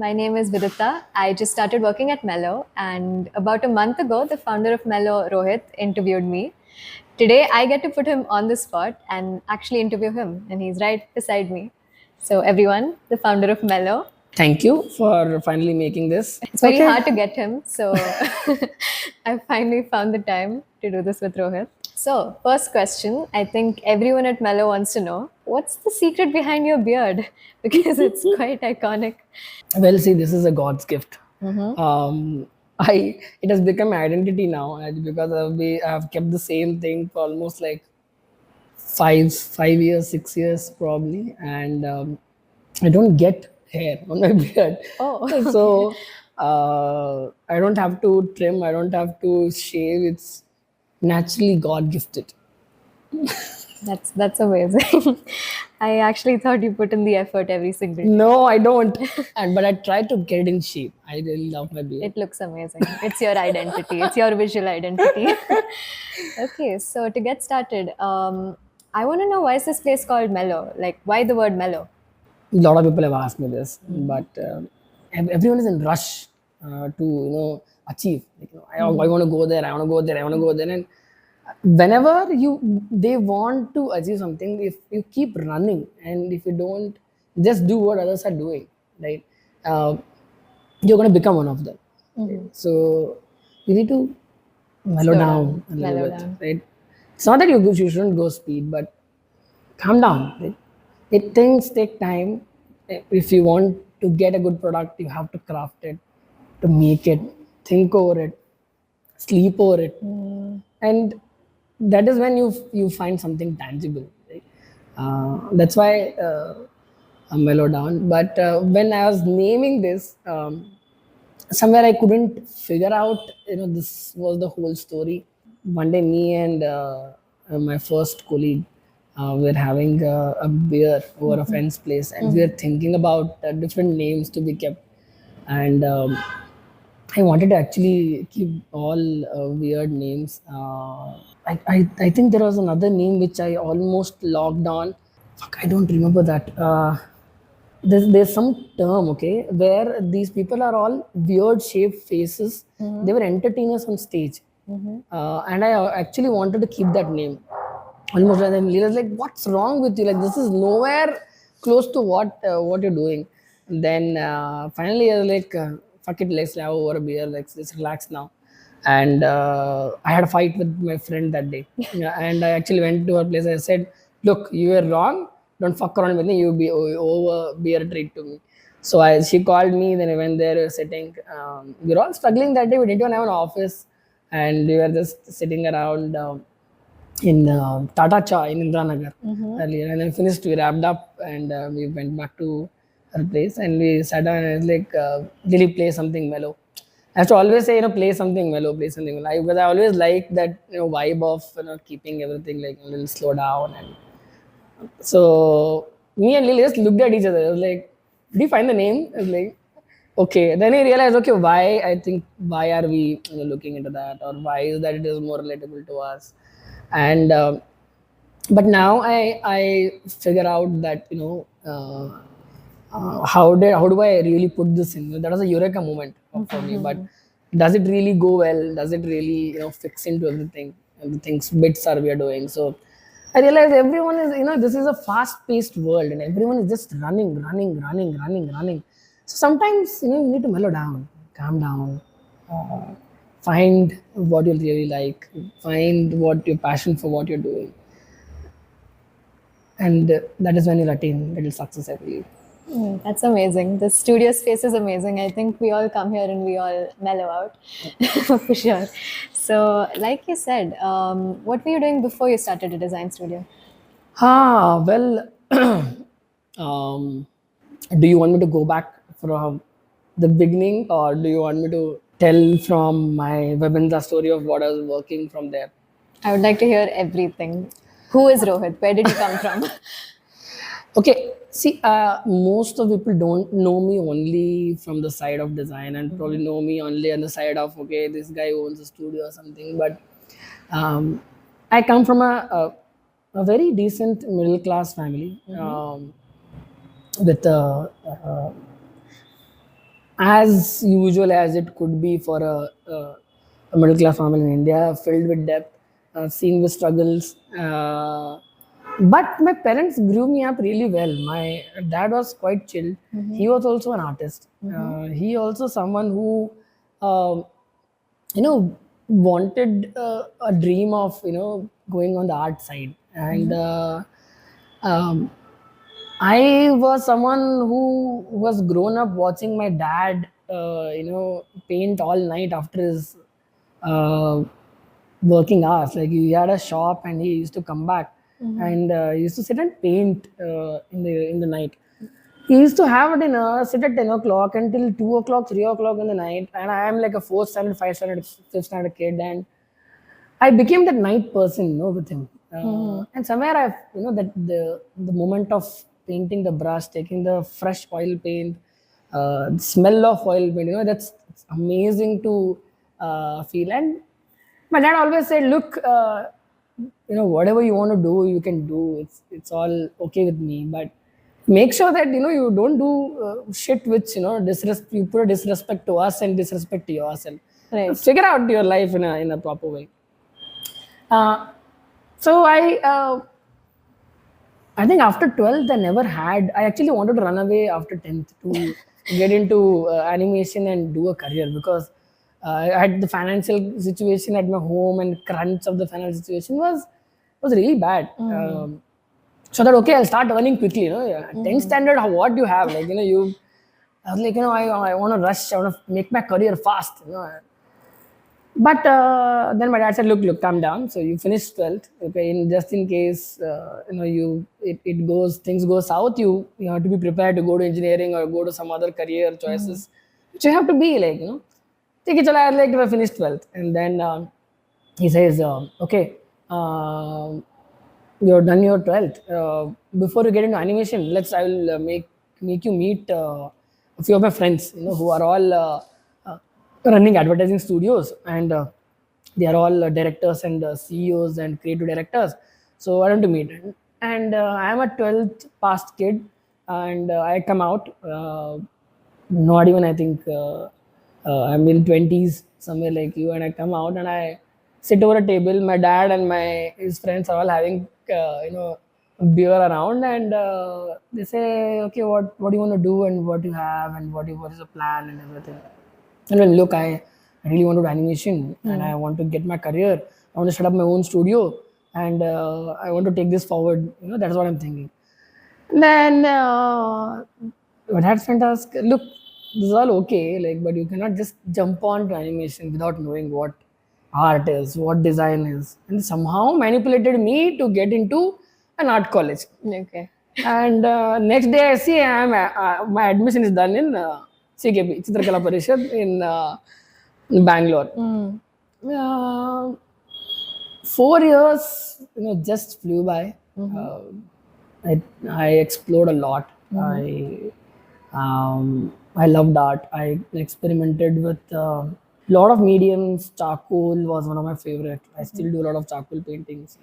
My name is Vidita. I just started working at Mellow, and about a month ago, the founder of Mellow, Rohit, interviewed me. Today, I get to put him on the spot and actually interview him, and he's right beside me. So, everyone, the founder of Mellow. Thank you for finally making this. It's It's very okay. hard to get him, so I finally found the time to do this with Rohit. So, first question, I think everyone at Mellow wants to know what's the secret behind your beard? Because it's quite iconic. Well, see, this is a God's gift. Mm-hmm. I it has become my identity now, and because I've kept the same thing for almost like 5 years, 6 years probably, and I don't get hair on my beard, Oh, okay. so I don't have to trim, I don't have to shave. It's naturally God gifted. That's amazing. I actually thought you put in the effort every single day. No, I don't. And but I try to get it in shape. I really love my beard. It looks amazing. It's your identity. It's your visual identity. Okay, so to get started, I want to know why is this place called Mellow? Like, why the word Mellow? A lot of people have asked me this, but everyone is in rush to achieve. Like, I want to go there. I want to go there. I want to go there. And whenever they want to achieve something, if you keep running and if you don't just do what others are doing, right, uh, you're going to become one of them. Right? So you need to mellow Slow down down, a little mellow bit, down. right? It's not that you shouldn't go speed, but calm down. Right? Things take time. If you want to get a good product, you have to craft it, to make it, think over it, sleep over it, and that is when you find something tangible. Right? That's why I'm mellow down. But when I was naming this, somewhere I couldn't figure out. This was the whole story. One day, me and my first colleague were having a beer over a friend's place, and we were thinking about different names to be kept. And I wanted to actually keep all weird names. I think there was another name which I almost logged on. Fuck, I don't remember that. There's some term, okay, where these people are all weird shaped faces. They were entertainers on stage, and I actually wanted to keep that name. Almost, and then Leela's like, "What's wrong with you? Like, this is nowhere close to what you're doing." And then finally, I was like, "Fuck it, let's have over a beer. Let's relax now." And I had a fight with my friend that day. Yeah, and I actually went to her place. I said, "Look, you were wrong. Don't fuck around with me. You be over beer treat to me." So she called me. Then I went there, we were sitting. We were all struggling that day. We didn't even have an office, and we were just sitting around. In Tata Cha in Indranagar earlier. And then finished, we wrapped up and we went back to her place and we sat down and I was like, really play something mellow. I have to always say, play something mellow, play something mellow. Because I always like that, vibe of, keeping everything like a little slow down. And so me and Lily just looked at each other. I was like, did you find the name? I was like, okay. Then I realized, okay, why are we looking into that, or why is that it is more relatable to us? And but now I figure out that how do I really put this in? That was a eureka moment for me. But does it really go well? Does it really fix into everything? Everything's bits are we are doing. So I realize everyone is this is a fast paced world and everyone is just running. So sometimes you need to mellow down, calm down, uh, find what you really like, find what your passion for what you're doing, and that is when you'll attain little success, I believe. That's amazing. The studio space is amazing. I think we all come here and we all mellow out for sure. So, like you said, what were you doing before you started a design studio? Well, um, do you want me to go back from the beginning, or do you want me to tell from my Webinza story of what I was working from there? I would like to hear everything. Who is Rohit? Where did you come from? Okay, see, most of people don't know me only from the side of design and probably know me only on the side of, okay, this guy owns a studio or something. But um, I come from a very decent middle class family with as usual as it could be for a middle class family in India, filled with debt, seen with struggles. But my parents grew me up really well. My dad was quite chill. He was also an artist. He also someone who, um, wanted a dream of going on the art side, and um, I was someone who was grown up watching my dad, paint all night after his uh, working hours. Like he had a shop and he used to come back and he used to sit and paint in the night. He used to have dinner, sit at 10 o'clock until 2 o'clock, 3 o'clock in the night. And I am like a fourth standard, five standard, fifth standard kid, and I became that night person, with him. And somewhere that the moment of painting the brush, taking the fresh oil paint, the smell of oil paint, that's it's amazing to feel. And my dad always said, look, whatever you want to do, you can do. It's all okay with me, but make sure that you don't do shit which you put a disrespect to us and disrespect to yourself. Right. Figure out your life in a proper way. Uh, so I think after 12th, I never had. I actually wanted to run away after 10th to get into animation and do a career, because I had the financial situation at my home, and crunch of the financial situation was really bad. So that okay, I'll start earning quickly. 10th standard, what do you have? Like you. I was like, I want to rush. I want to make my career fast. But then my dad said, look, calm down. So you finished 12th, okay? Just in case, things go south, you have to be prepared to go to engineering or go to some other career choices, which you have to be like, take it. I like to finish 12th, and then he says, okay, you're done your 12th. Before you get into animation, I will make you meet a few of my friends, who are all running advertising studios, and they are all directors and CEOs and creative directors. So I want to meet, and I am a 12th past kid, and I come out, not even I think I'm in 20s somewhere like you, and I come out and I sit over a table. My dad and his friends are all having beer around, and they say, okay, what do you want to do, and what you have, and what is the plan and everything. And then look, I really want to do animation, and I want to get my career. I want to set up my own studio, and I want to take this forward. That's what I'm thinking. Then my dad friend asked, look, this is all okay, like, but you cannot just jump on to animation without knowing what art is, what design is, and somehow manipulated me to get into an art college. Okay. And next day I see my admission is done in CKP, Chitrakala Parishad in Bangalore. Uh, 4 years, just flew by. I explored a lot. I loved art. I experimented with a lot of mediums. Charcoal was one of my favorite. I still do a lot of charcoal paintings.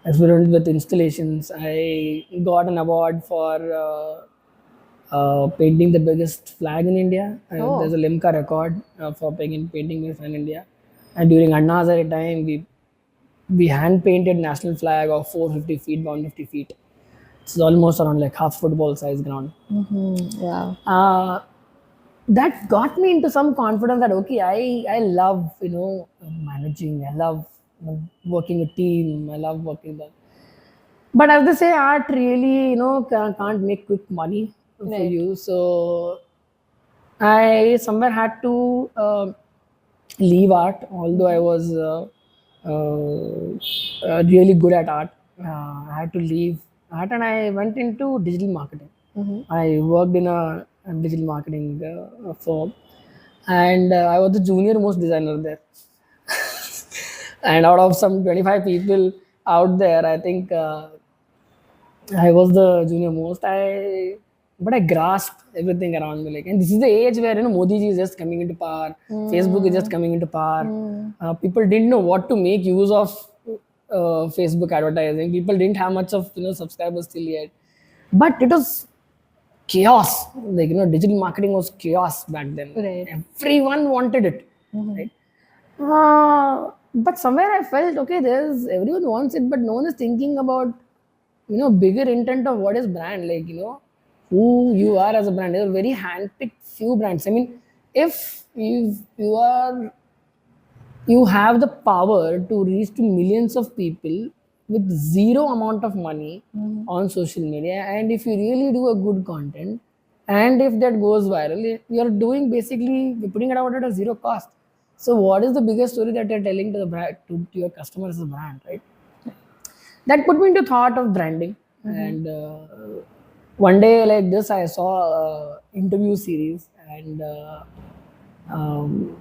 Experimented with installations. I got an award for painting the biggest flag in India. There's a Limca record for painting biggest flag in India. And during Anna Hazare time, we hand painted national flag of 450 feet, 150 feet. It's almost around like half football size ground. Wow. That got me into some confidence that okay, I love managing. I love working with team. I love working with. But as they say, art really can't make quick money for Right. you. So I somewhere had to leave art, although I was really good at art. I had to leave art, and I went into digital marketing. I worked in a digital marketing firm, and I was the junior most designer there. And out of some 25 people out there, I think I was the junior most. But I grasped everything around me. Like, and this is the age where Modi ji is just coming into power. Facebook is just coming into power. People didn't know what to make use of Facebook advertising. People didn't have much of subscribers still yet. But it was chaos. Like, digital marketing was chaos back then. Right. Everyone wanted it, right? But somewhere I felt, okay, there's everyone wants it, but no one is thinking about, bigger intent of what is brand, like, who you are as a brand. There are very handpicked few brands. I mean, if you have the power to reach to millions of people with zero amount of money on social media, and if you really do a good content, and if that goes viral, you're doing basically, you're putting it out at a zero cost. So what is the biggest story that you're telling to the brand, to your customers as a brand, right? That put me into thought of branding. And one day like this, I saw a interview series, and um,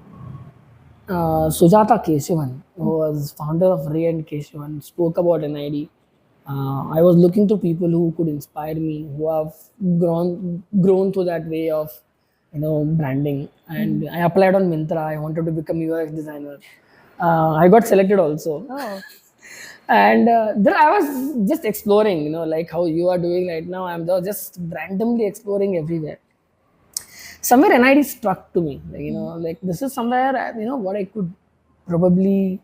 Sujata Keshavan, who was founder of Ray and Keshavan, spoke about NID. I was looking to people who could inspire me, who have grown through that way of, branding. And I applied on Mintra. I wanted to become UX designer. I got selected also. Oh. And there I was just exploring, like how you are doing right now. I'm just randomly exploring everywhere. Somewhere NID struck to me, like, like this is somewhere, what I could probably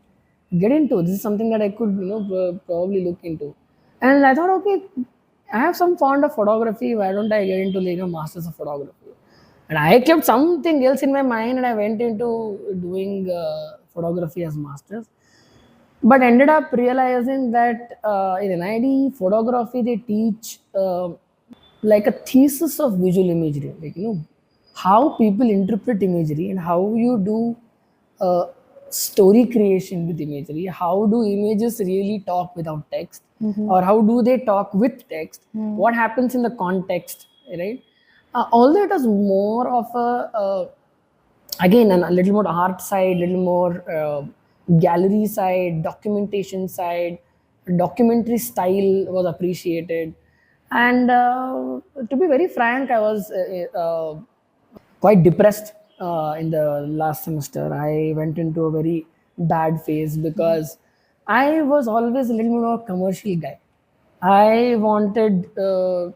get into. This is something that I could, probably look into. And I thought, okay, I have some fond of photography. Why don't I get into, like, masters of photography? And I kept something else in my mind, and I went into doing photography as masters, but ended up realizing that in NID photography they teach like a thesis of visual imagery, like, how people interpret imagery, and how you do story creation with imagery. How do images really talk without text, or how do they talk with text? What happens in the context, right? Although it was more of again a little more art side, little more gallery side, documentation side, documentary style was appreciated. And to be very frank, I was quite depressed in the last semester. I went into a very bad phase because I was always a little more commercial guy. I wanted to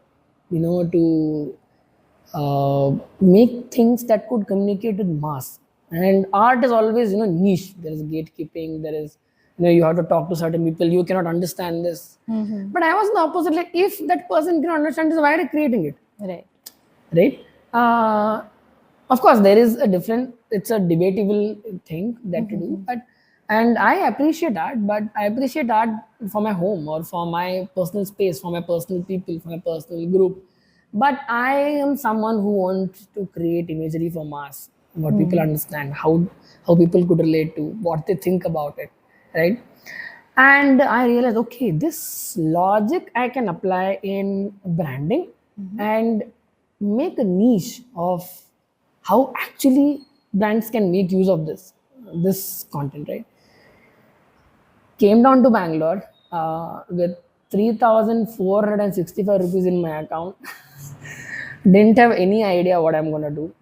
make things that could communicate with mass. And art is always, niche. There is gatekeeping. There is, you have to talk to certain people. You cannot understand this. But I was the opposite. Like, if that person cannot understand this, why are you creating it? Right. Right? Of course, there is a different. It's a debatable thing that to do, but and I appreciate art, but I appreciate art for my home, or for my personal space, for my personal people, for my personal group. But I am someone who wants to create imagery for mass, what people understand, how people could relate to, what they think about it, right? And I realized, okay, this logic I can apply in branding, and make a niche of how actually brands can make use of this content, right? Came down to Bangalore with 3,465 rupees in my account. Didn't have any idea what I'm gonna do.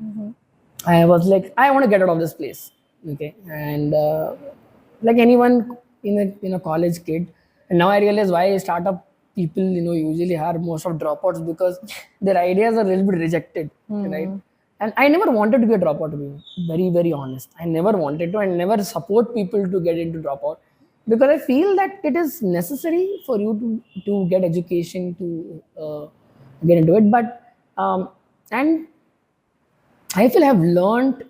I was like, I want to get out of this place. Okay, and like anyone in a college kid, and now I realize why startup people, usually are most of dropouts, because their ideas are a little bit rejected, right? And I never wanted to be a dropout, to be very, very honest. I never wanted to, and never support people to get into dropout, because I feel that it is necessary for you to get education, to get into it. But and I feel I've learned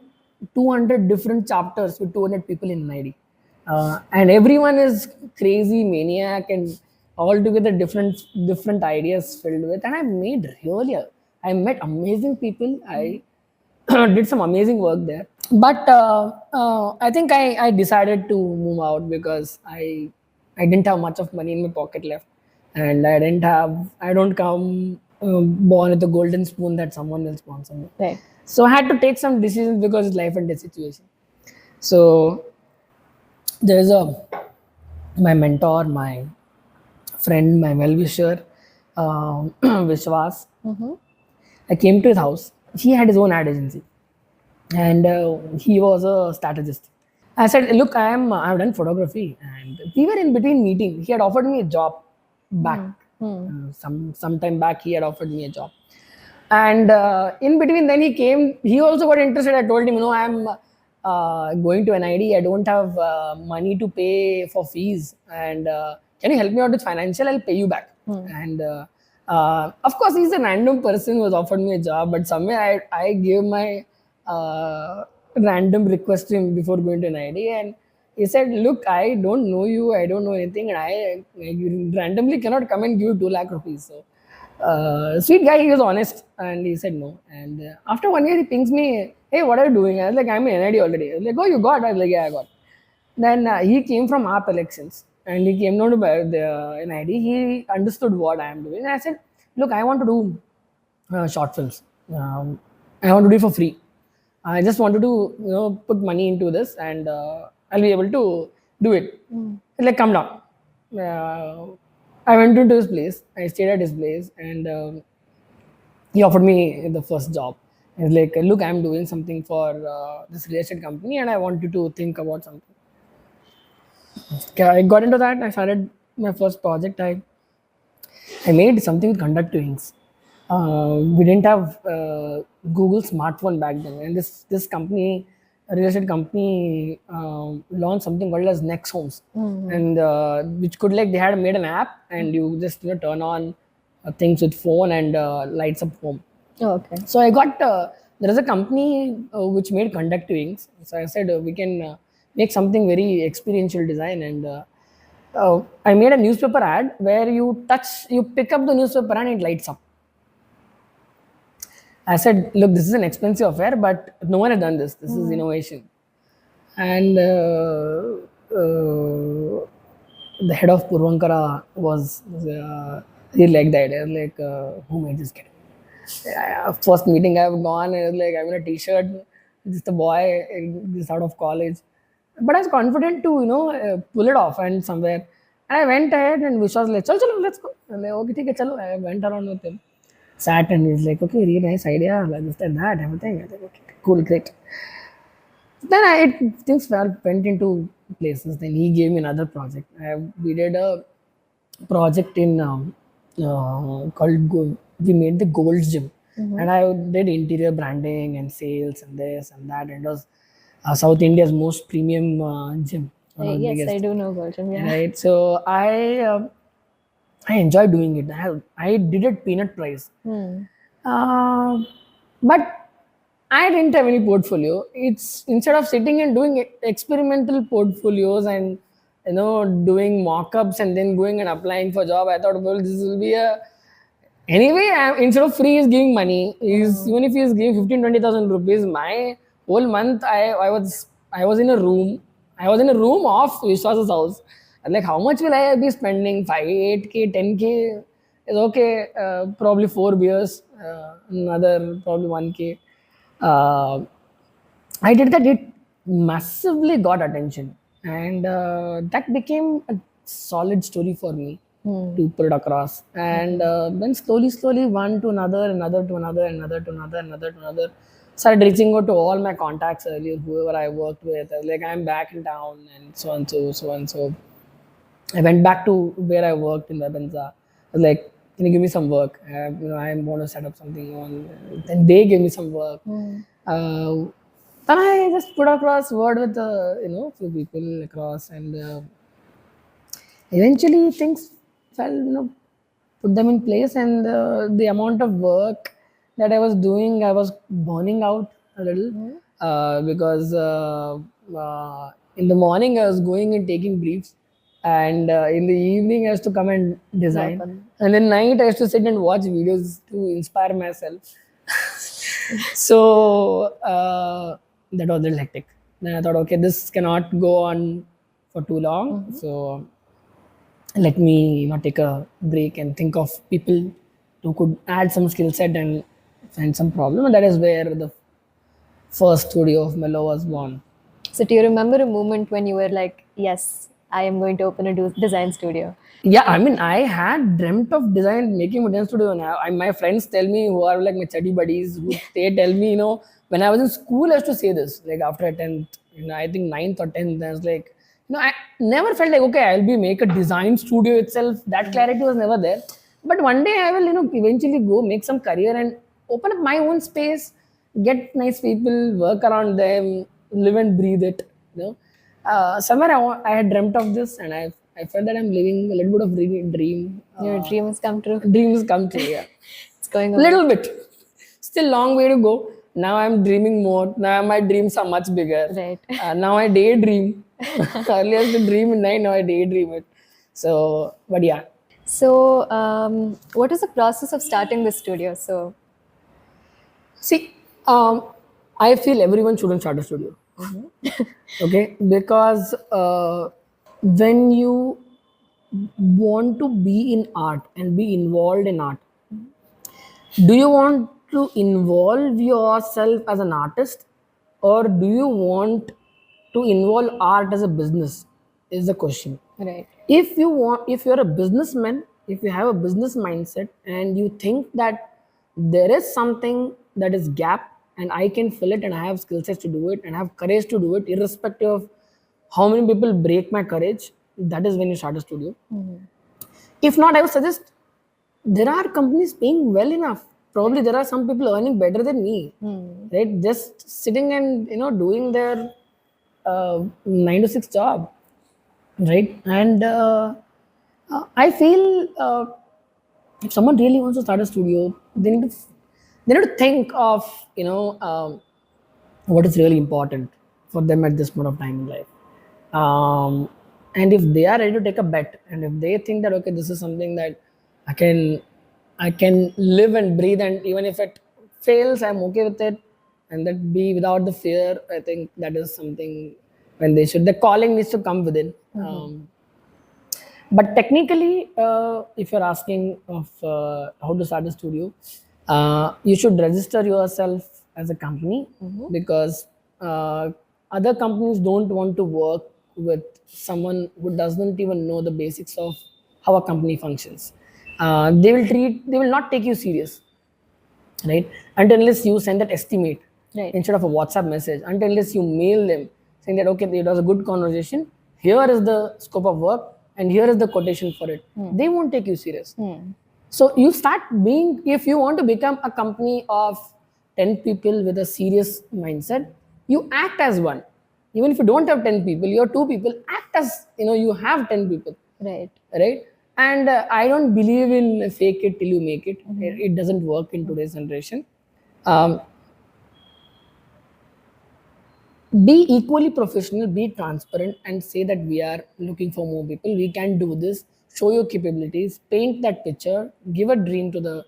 200 different chapters with 200 people in NID. And everyone is crazy, maniac, and altogether different ideas filled with. And I met amazing people. I did some amazing work there. But I think I decided to move out because I didn't have much of money in my pocket left, and I don't come born with a golden spoon that someone will sponsor me. Right. So I had to take some decisions because it's life and death situation. So there's my mentor, my friend, my well-wisher, Vishwas. I came to his house. He had his own ad agency, and he was a strategist. I said, "Look, I've done photography," and we were in between meeting. He had offered me a job back. Some time back. He had offered me a job. And in between, then he came. He also got interested. I told him, I'm going to NID. I don't have money to pay for fees, and can you help me out with financial? I'll pay you back. And of course, he's a random person who has offered me a job, but somewhere I gave my random request to him before going to NID, and he said, "Look, I don't know you. I don't know anything, and I randomly cannot come and give you 2 lakh rupees." So sweet guy, he was honest and he said no. And after 1 year, he pings me, "Hey, what are you doing?" I was like, "I'm in NID already." I was like, "Oh, you got?" I was like, "Yeah, I got." Then he came from ARP elections and he came down to the NID. He understood what I am doing. And I said, "Look, I want to do short films. I want to do it for free. I just wanted to, put money into this and I'll be able to do it." Like, come down. Uh, I went into his place. I stayed at his place, and he offered me the first job. He's like, "Look, I'm doing something for this real estate company, and I want you to think about something." Okay, I got into that. I started my first project. I made something with conduct wings. We didn't have Google smartphone back then, and this company, a real estate company, launched something called as Next Homes, and which could, like, they had made an app, and you just turn on things with phone and lights up home. Oh, okay. So I got there is a company which made conduct wings. So I said we can make something very experiential design, and I made a newspaper ad where you pick up the newspaper and it lights up. I said, "Look, this is an expensive affair, but no one has done this. This is innovation." And the head of Purvankara was he liked the idea. Like, who made this kid? First meeting I've gone, and it was like I'm in a t-shirt, just a boy, just out of college. But I was confident to, pull it off and somewhere. And I went ahead and Vish was like, "Chalo, chalo, let's go." I'm like, "Okay, okay, chalo." I went around with him. Sat and he's like, "Okay, really nice idea, like this and that, everything." I was like, "Okay, cool, great." Then things went into places. Then he gave me another project. We did a project in we made the Gold's Gym, and I did interior branding and sales and this and that. And it was South India's most premium gym. One of the Yes, biggest. I do know Golden. Yeah. Right. So I enjoyed doing it. I did it peanut price. Uh, but I didn't have any portfolio. It's instead of sitting and doing experimental portfolios and doing mock-ups and then going and applying for job, I thought, well, this will be a anyway. Instead of free, he's giving money. Even if he's giving 15,000-20,000 rupees, my whole month I was in a room. I was in a room of Vishwas's house. And like, how much will I be spending? 5, 8K, 10K is okay. Probably 4 beers, another probably 1K. Uh, I did that. It massively got attention, and that became a solid story for me to put it across. And then slowly, one to another, another to another, another to another, another to another. Started reaching out to all my contacts earlier, whoever I worked with. I was like, "I'm back in town," and so and so, so and so. I went back to where I worked in Webenza. I was like, "Can you give me some work? I want to set up something on." Then they gave me some work. Uh, then I just put across word with few people across, and eventually things fell, put them in place, and the amount of work that I was doing, I was burning out a little because in the morning I was going and taking briefs, and in the evening I used to come and design, and then night I used to sit and watch videos to inspire myself. So that was a little hectic. Then I thought, okay, this cannot go on for too long. So let me take a break and think of people who could add some skill set and find some problem. And that is where the first studio of Mellow was born. So, do you remember a moment when you were like, "Yes, I am going to open a design studio"? Yeah, I mean, I had dreamt of making a design studio. And my friends tell me, who are like my study buddies, they tell me, when I was in school, I used to say this, like after 10th, I think 9th or 10th, I was like, I never felt like, okay, I'll make a design studio itself. That clarity was never there. But one day I will, eventually go make some career and open up my own space, get nice people, work around them, live and breathe it. You know, somewhere I had dreamt of this, and I felt that I'm living a little bit of dream. Your dreams come true. Dreams come true, yeah. It's going on. Little bit. Still long way to go. Now I'm dreaming more. Now my dreams are much bigger. Right. Now I daydream. Earlier I used to dream at night. Now I daydream it. So, but yeah. So, what is the process of starting the studio? So, See, I feel everyone shouldn't start a studio. Okay, because when you want to be in art and be involved in art, do you want to involve yourself as an artist, or do you want to involve art as a business? Is the question. right. If you're a businessman, if you have a business mindset and you think that there is something that is gap and I can fill it and I have skill sets to do it and have courage to do it, irrespective of how many people break my courage, that is when you start a studio. If not, I would suggest there are companies paying well enough. Probably there are some people earning better than me, right? Just sitting and doing their 9 to 6 job, right? And I feel if someone really wants to start a studio, they need to think of what is really important for them at this point of time in life. And if they are ready to take a bet, and if they think that okay, this is something that I can I can live and breathe, and even if it fails, I'm okay with it, and that be without the fear. I think that is something when they should. The calling needs to come within. But technically, if you're asking of how to start a studio, you should register yourself as a company, because other companies don't want to work with someone who doesn't even know the basics of how a company functions. They will not take you serious, right? Until unless you send that estimate Right. instead of a WhatsApp message, until unless you mail them saying that okay, it was a good conversation, here is the scope of work and here is the quotation for it. They won't take you serious. So you start being, if you want to become a company of 10 people with a serious mindset, you act as one. Even if you don't have 10 people, you're 2 people, act as you have 10 people, Right. right? And I don't believe in fake it till you make it. It doesn't work in today's generation. Um, be equally professional, be transparent, and say that we are looking for more people. We can do this. Show your capabilities, paint that picture, give a dream to the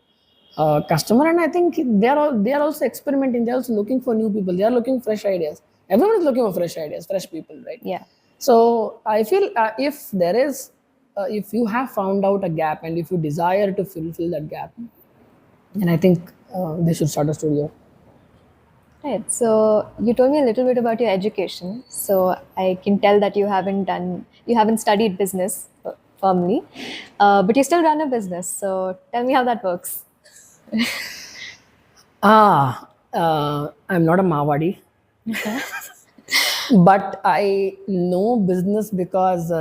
customer. And I think they are also experimenting. They're also looking for new people. They are looking fresh ideas. Everyone is looking for fresh ideas, fresh people, right? Yeah. So I feel if you have found out a gap and if you desire to fulfill that gap, then I think they should start a studio. Right. So you told me a little bit about your education. So I can tell that you haven't studied business firmly, but you still run a business. So tell me how that works. I'm not a Mawadi, but I know business because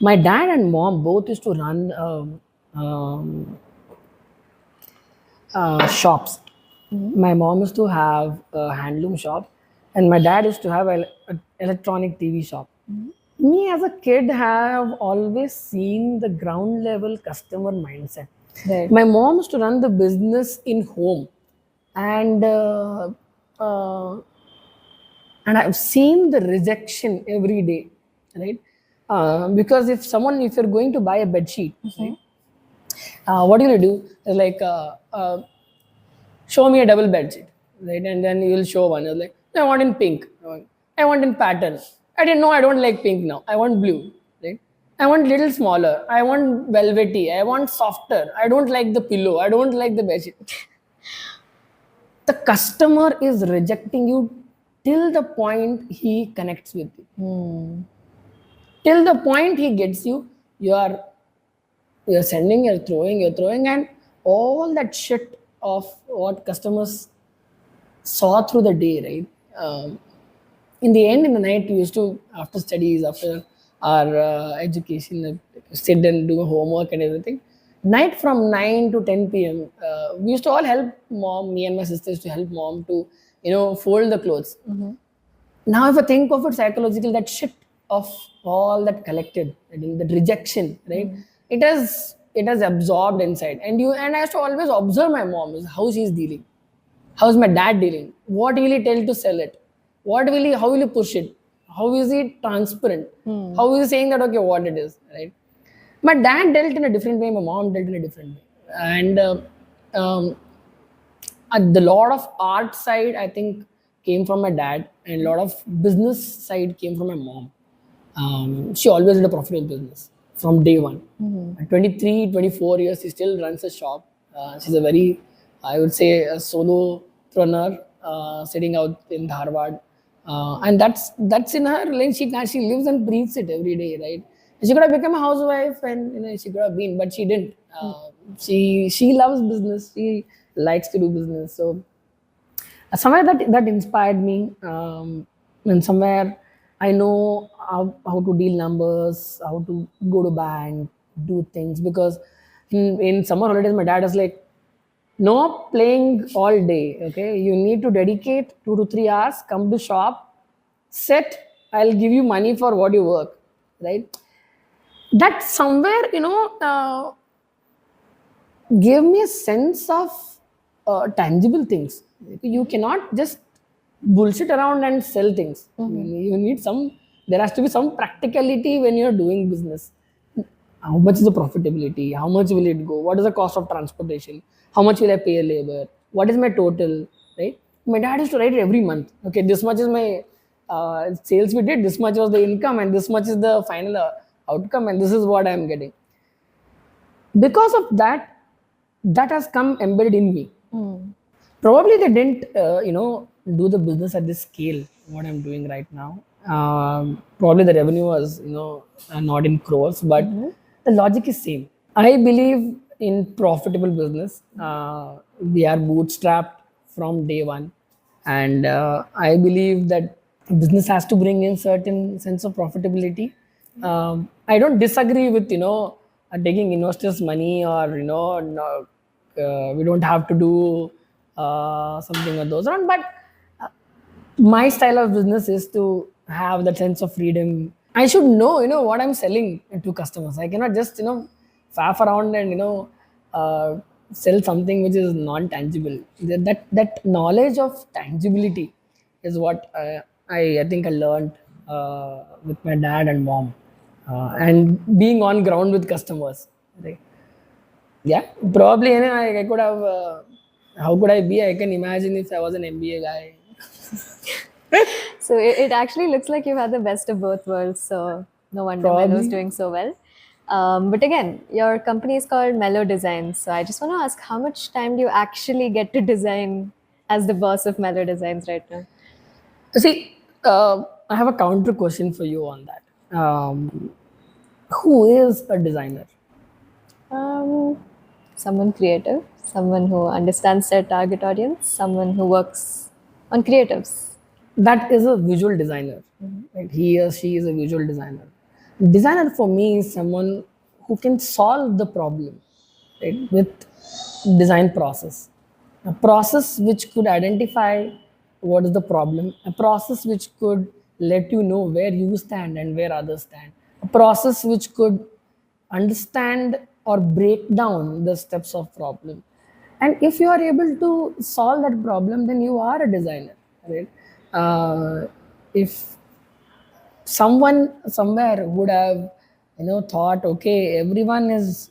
my dad and mom both used to run shops. My mom used to have a handloom shop, and my dad used to have an electronic TV shop. Me as a kid have always seen the ground level customer mindset. Right. My mom used to run the business in home, and uh, and I've seen the rejection every day, right? Because if you're going to buy a bed sheet, right, what are you gonna do? It's like show me a double bed sheet, right? And then you'll show one. You're like, no, I want in pink. I want in pattern. I didn't know I don't like pink now. I want blue, right? I want little smaller. I want velvety. I want softer. I don't like the pillow. I don't like the bed sheet. The customer is rejecting you till the point he connects with you. Till the point he gets you, you're sending, you're throwing, and all that shit of what customers saw through the day, right? In the end, in the night, we used to, after studies, after our education, sit and do homework and everything. Night from 9 to 10 p.m. We used to all help mom. Me and my sisters to help mom to fold the clothes. Now, if I think of it psychological, that shit of all that collected, I think that rejection, right? It has absorbed inside, and I have to always observe my mom is how she's dealing. How's my dad dealing? What will he tell to sell it? How will he push it? How is he transparent? How is he saying that, okay, what it is, right? My dad dealt in a different way, my mom dealt in a different way. And um, the lot of art side, I think, came from my dad, and a lot of business side came from my mom. She always did a profitable business from day one. At 23, 24 years, she still runs a shop. She's a very, I would say, a solopreneur sitting out in Harvard. And that's in her lane. She lives and breathes it every day, right? She could have become a housewife, and she could have been, but she didn't. She loves business. She likes to do business. So somewhere that inspired me, and somewhere I know how to deal numbers, how to go to bank, do things, because in summer holidays my dad was like, no playing all day, okay, you need to dedicate 2 to 3 hours, come to shop, sit, I'll give you money for what you work, right? That somewhere gave me a sense of tangible things. You cannot just bullshit around and sell things. You need some. There has to be some practicality when you're doing business. How much is the profitability? How much will it go? What is the cost of transportation? How much will I pay a labor? What is my total? Right? My dad used to write it every month. Okay, this much is my sales we did. This much was the income, and this much is the final outcome, and this is what I'm getting. Because of that has come embedded in me. Probably they didn't do the business at this scale what I'm doing right now. Probably the revenue was not in crores, but the logic is same. I believe in profitable business. We are bootstrapped from day one, and I believe that business has to bring in certain sense of profitability. I don't disagree with taking investors' money, or no, we don't have to do something of those around. But my style of business is to have that sense of freedom. I should know, what I'm selling to customers. I cannot just, faff around and, sell something which is non-tangible. That knowledge of tangibility is what I think I learned with my dad and mom, and being on ground with customers. Right? Yeah, probably. I could have. How could I be? I can imagine if I was an MBA guy. So it actually looks like you've had the best of both worlds. So no wonder Mello's Probably. doing so well. But again, your company is called Mellow Designs. So I just want to ask, how much time do you actually get to design as the boss of Mellow Designs right now? See, I have a counter question for you on that. Who is a designer? Um, Someone creative, someone who understands their target audience, someone who works on creatives. That is a visual designer. Right? He or she is a visual designer. Designer for me is someone who can solve the problem, right, with design process. A process which could identify what is the problem, a process which could let you know where you stand and where others stand, a process which could understand or break down the steps of problem. And if you are able to solve that problem, then you are a designer, right? If someone somewhere would have thought, okay, everyone is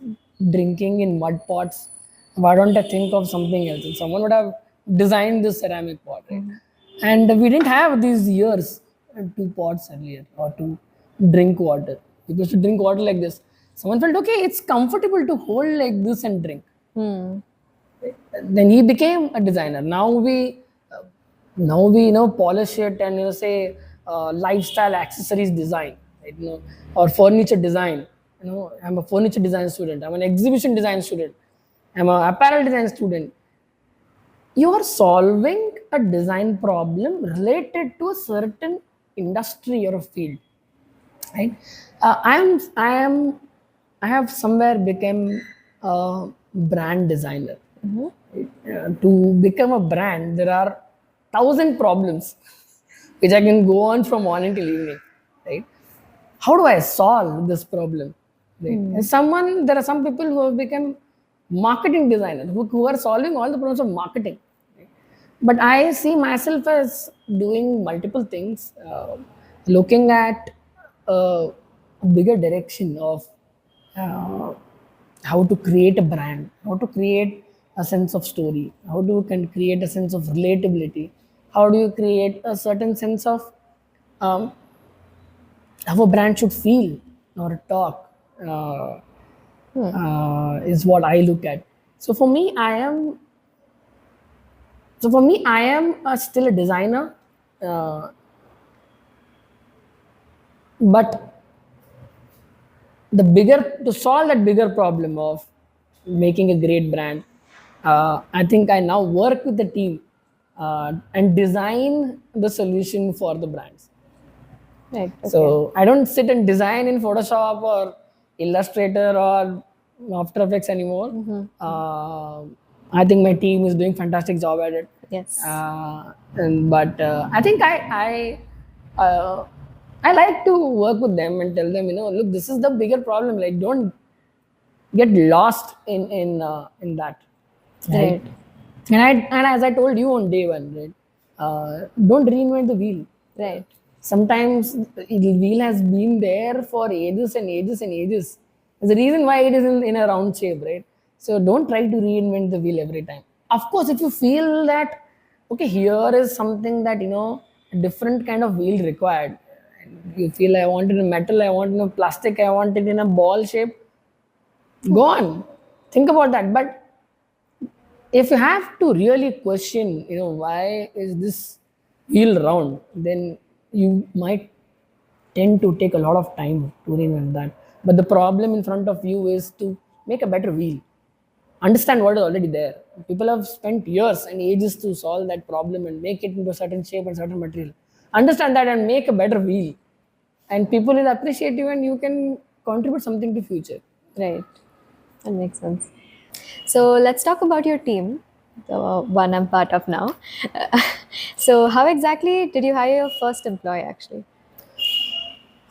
drinking in mud pots, why don't I think of something else? And someone would have designed this ceramic pot, right? And we didn't have these years to pots earlier, or to drink water. We used to drink water like this. Someone felt, okay, it's comfortable to hold like this and drink. Hmm. Then he became a designer. Now we polish it and say lifestyle accessories design, right? Or furniture design. I'm a furniture design student, I'm an exhibition design student, I'm an apparel design student. You are solving a design problem related to a certain industry or a field, right? I have somewhere become brand designer. To become a brand, there are thousand problems which I can go on from morning till evening, right? How do I solve this problem? Right? And there are some people who have become marketing designers who are solving all the problems of marketing. But I see myself as doing multiple things, looking at a bigger direction of uh, how to create a brand, how to create a sense of story, how do you can create a sense of relatability, how do you create a certain sense of um, how a brand should feel or talk, is what I look at. So for me, I am still a designer, uh, but to solve that bigger problem of making a great brand, I think I now work with the team and design the solution for the brands. Right. Okay. So I don't sit and design in Photoshop or Illustrator or After Effects anymore. I think my team is doing fantastic job at it. Yes. But I think I like to work with them and tell them, look, this is the bigger problem. Like, don't get lost in that, right? Right. And as I told you on day one, right? Don't reinvent the wheel. Right. Sometimes the wheel has been there for ages and ages and ages. There's a reason why it is in a round shape, right? So don't try to reinvent the wheel every time. Of course, if you feel that, okay, here is something that, a different kind of wheel required. And you feel I want it in metal, I want it in plastic, I want it in a ball shape, go on. Think about that. But if you have to really question, why is this wheel round, then you might tend to take a lot of time to reinvent that. But the problem in front of you is to make a better wheel. Understand what is already there. People have spent years and ages to solve that problem and make it into a certain shape and certain material. Understand that and make a better wheel. And people will appreciate you and you can contribute something to future. Right. That makes sense. So let's talk about your team, the one I'm part of now. So how exactly did you hire your first employee actually?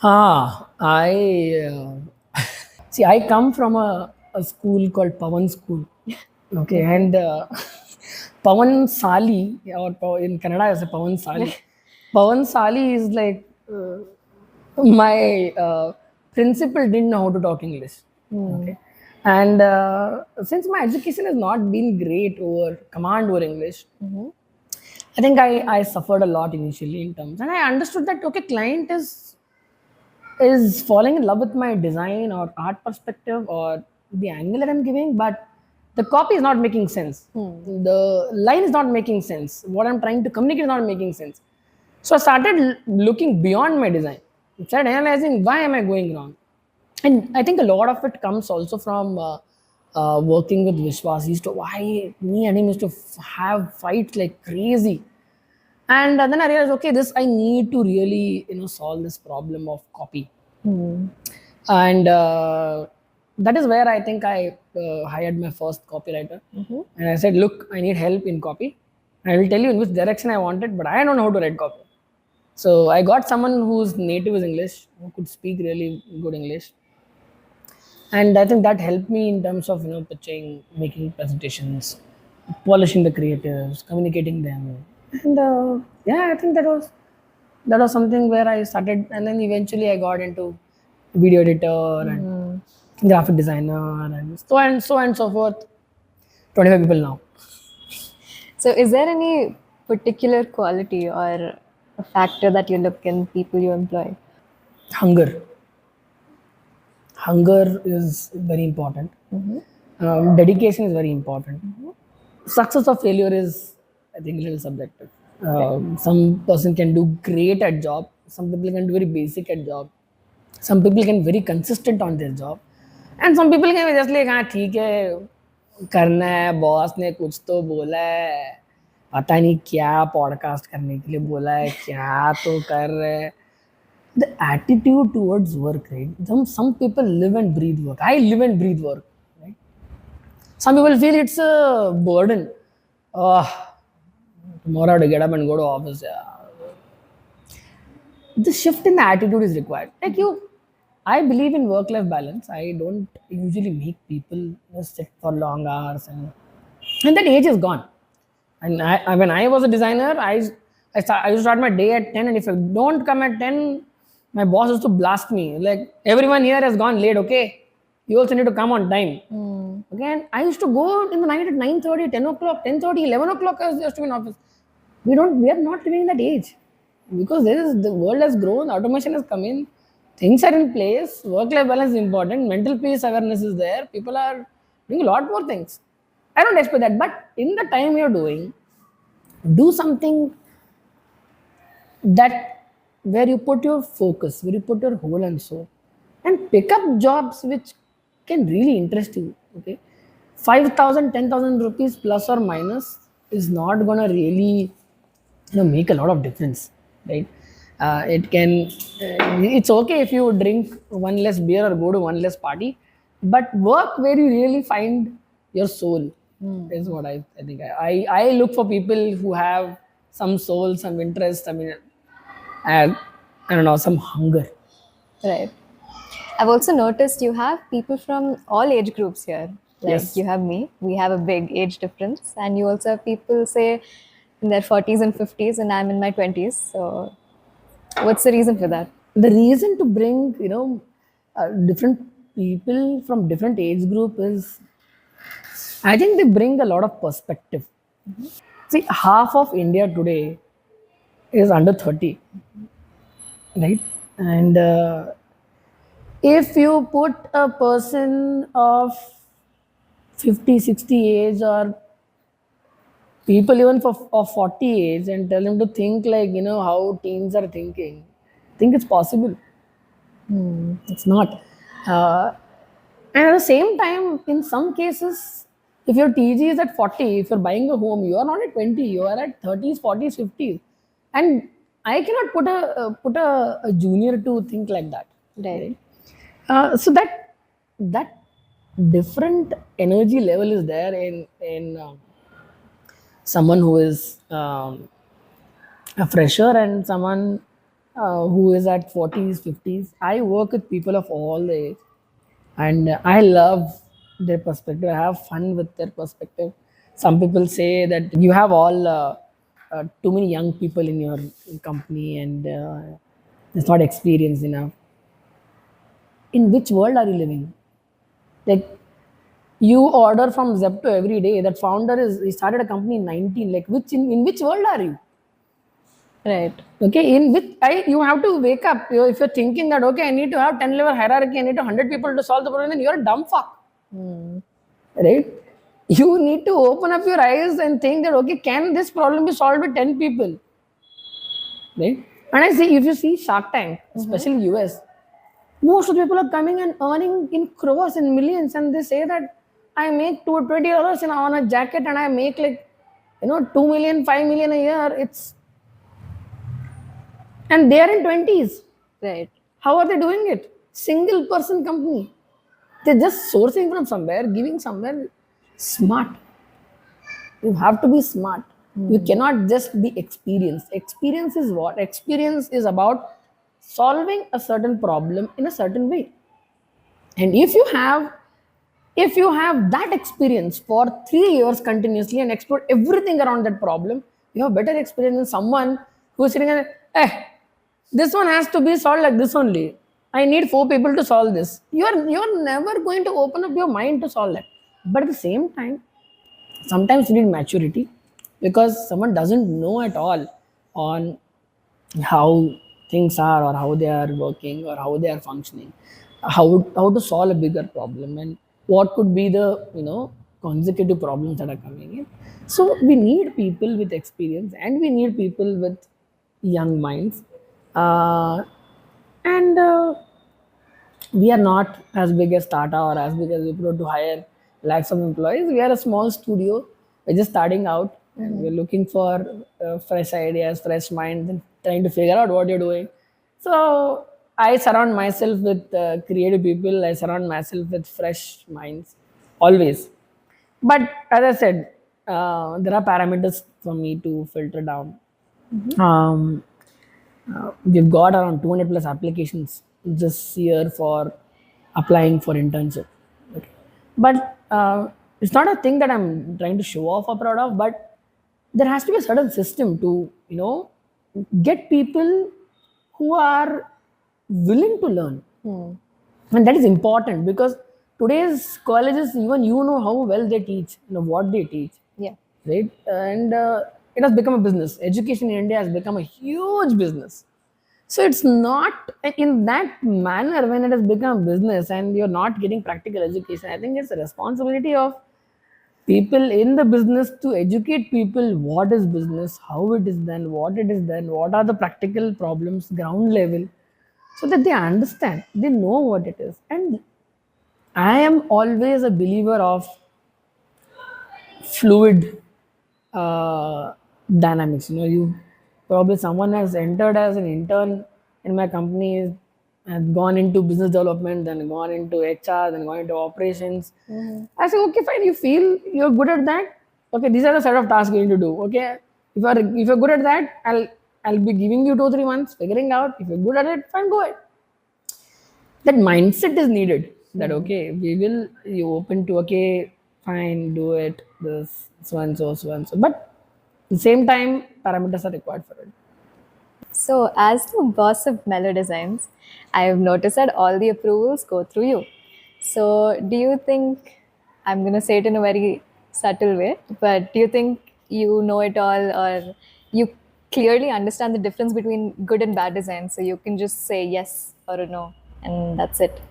I see. I come from a school called Pawan School. Okay, Okay. and Pawan Sali, or in Kannada, is a Pawan Sali. Pawan Sali is like my principal didn't know how to talk English. Okay, and since my education has not been great over command over English, I think I suffered a lot initially in terms, and I understood that okay, client is falling in love with my design or art perspective or the angle that I'm giving, but the copy is not making sense. The line is not making sense. What I'm trying to communicate is not making sense. So I started looking beyond my design. I started analyzing why am I going wrong. And I think a lot of it comes also from working with Vishwas. He used to why me and him used to have fights like crazy. And then I realized, okay, this I need to really solve this problem of copy. And that is where I think I hired my first copywriter. And I said, look, I need help in copy. I will tell you in which direction I want it, but I don't know how to write copy. So I got someone whose native is English, who could speak really good English. And I think that helped me in terms of pitching, making presentations, polishing the creatives, communicating them. And yeah, I think that was something where I started, and then eventually I got into video editor and graphic designer and so forth. 25 people now. So is there any particular quality or a factor that you look in people you employ? Hunger. Hunger is very important. Dedication is very important. Success or failure is, I think, a little subjective. Some person can do great at job. Some people can do very basic at job. Some people can very consistent on their job, and some people can be just like हाँ ठीक है करना है boss ने कुछ तो बोला है पता नहीं क्या पॉडकास्ट करने के लिए बोला है क्या तो कर रहे हैं. The attitude towards work, right? Some people live and breathe work. I live and breathe work, right? Some people feel it's a burden. Oh, tomorrow I have to get up and go to office. Yeah. The shift in the attitude is required. Like you, I believe in work-life balance. I don't usually make people sit for long hours, and that age is gone. And when I was a designer, I used to start my day at 10, and if I don't come at 10, my boss used to blast me. Like, everyone here has gone late, okay? You also need to come on time. Okay, and I used to go in the night at 9:30, 10 o'clock, 10:30, 11 o'clock. I was just in office. We are not living in that age because the world has grown, automation has come in, things are in place, work-life balance is important, mental peace awareness is there. People are doing a lot more things. I don't expect that, but in the time you're doing, do something that where you put your focus, where you put your whole and soul, and pick up jobs which can really interest you. Okay, 5,000, 10,000 rupees plus or minus is not gonna really make a lot of difference, right? It can. It's okay if you drink one less beer or go to one less party, but work where you really find your soul is what I think. I look for people who have some soul, some interest. I mean, and I don't know, some hunger. Right. I've also noticed you have people from all age groups here. Like Yes. you have me, we have a big age difference, and you also have people, say, in their 40s and 50s, and I'm in my 20s. So, what's the reason for that? The reason to bring different people from different age group is, I think they bring a lot of perspective. See, half of India today is under 30, right? And if you put a person of 50, 60 age, or people even of 40 age, and tell them to think like how teens are thinking, think it's possible? It's not. uh, and at the same time, in some cases, if your TG is at 40, if you're buying a home, you are not at 20, you are at 30s, 40s, 50s. And I cannot put a junior to think like that, Right. right? So that different energy level is there in someone who is a fresher and someone who is at 40s, 50s. I work with people of all the age, and I love their perspective. I have fun with their perspective. Some people say that you have all too many young people in your company, and it's not experienced enough. In which world are you living? Like, you order from Zepto every day. That founder is he started a company in 19. Like, in which world are you? Right. Okay, in which you have to wake up. If you're thinking that okay, I need to have 10 level hierarchy, I need 100 people to solve the problem, then you're a dumb fuck, right? You need to open up your eyes and think that okay, can this problem be solved with 10 people, right? And I see, if you see Shark Tank, especially US, most of the people are coming and earning in crores and millions, and they say that I make $20 on a jacket, and I make like 2 million, 5 million a year. It's And they are in 20s. Right. How are they doing it? Single person company. They're just sourcing from somewhere, giving somewhere. Smart. You have to be smart. You cannot just be experienced. Experience is what? Experience is about solving a certain problem in a certain way. And if you have that experience for 3 years continuously and explore everything around that problem, you have better experience than someone who is sitting and this one has to be solved like this only. I need four people to solve this. You're never going to open up your mind to solve that. But at the same time, sometimes you need maturity because someone doesn't know at all on how things are or how they are working or how they are functioning, how to solve a bigger problem, and what could be the consecutive problems that are coming in. So we need people with experience and we need people with young minds, and we are not as big as Tata or as big as Wipro to hire lakhs of employees. We are a small studio. We're just starting out and we're looking for fresh ideas, fresh minds, and trying to figure out what you're doing. So I surround myself with creative people. I surround myself with fresh minds always. But as I said, there are parameters for me to filter down. um, we've got around 200 plus applications this year for applying for internship. Okay. But it's not a thing that I'm trying to show off or proud of, but there has to be a certain system to, get people who are willing to learn. And that is important because today's colleges, even how well they teach, what they teach, Yeah. right? And it has become a business. Education in India has become a huge business. So it's not in that manner when it has become business and you're not getting practical education. I think it's a responsibility of people in the business to educate people what is business, how it is done, what it is done, what are the practical problems, ground level, so that they understand, they know what it is. And I am always a believer of fluid dynamics. You probably someone has entered as an intern in my company, and gone into business development, then gone into HR, then gone into operations. I say, okay, fine. You feel you're good at that. Okay, these are the set of tasks you need to do. Okay, if you're good at that, I'll be giving you 2 3 months figuring out. If you're good at it, fine, go ahead. That mindset is needed. That okay, we will you open to okay, fine, do it. This so and so, so and so. But at the same time, parameters are required for it. So, as the boss of Mellow Designs, I have noticed that all the approvals go through you. So, do you think, I'm going to say it in a very subtle way, but do you think you know it all, or you clearly understand the difference between good and bad design? So, you can just say yes or a no, and that's it.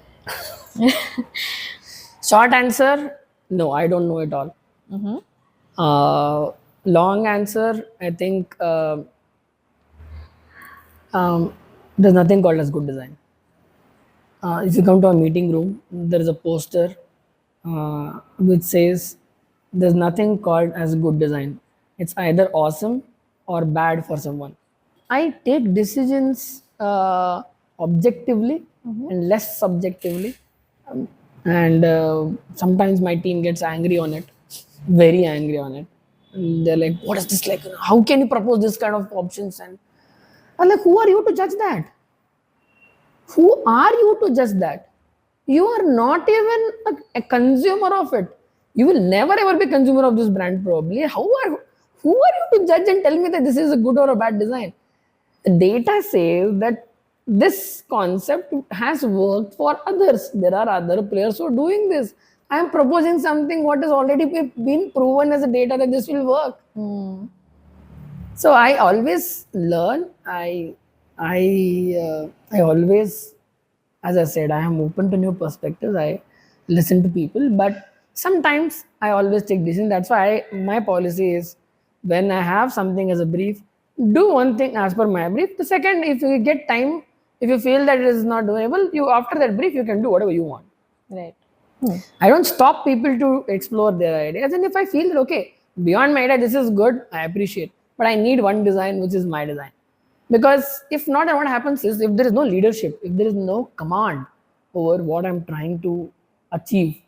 Short answer: no, I don't know it all. Long answer: I think there's nothing called as good design. If you come to a meeting room, there is a poster which says there's nothing called as good design. It's either awesome or bad for someone. I take decisions objectively and less subjectively. And sometimes my team gets angry on it, very angry on it. And they're like, what is this like? How can you propose this kind of options? And I'm like, who are you to judge that? Who are you to judge that? You are not even a consumer of it. You will never ever be consumer of this brand probably. Who are you to judge and tell me that this is a good or a bad design? The data says that this concept has worked for others. There are other players who are doing this. I am proposing something what has already been proven as a data that this will work. So I always learn. I always, as I said, I am open to new perspectives. I listen to people, but sometimes I always take decisions. That's why my policy is, when I have something as a brief, do one thing as per my brief. The second, if you get time, if you feel that it is not doable, you after that brief you can do whatever you want. Right. I don't stop people to explore their ideas. And if I feel that, okay, beyond my idea, this is good, I appreciate. But I need one design, which is my design. Because if not, then what happens is, if there is no leadership, if there is no command over what I'm trying to achieve,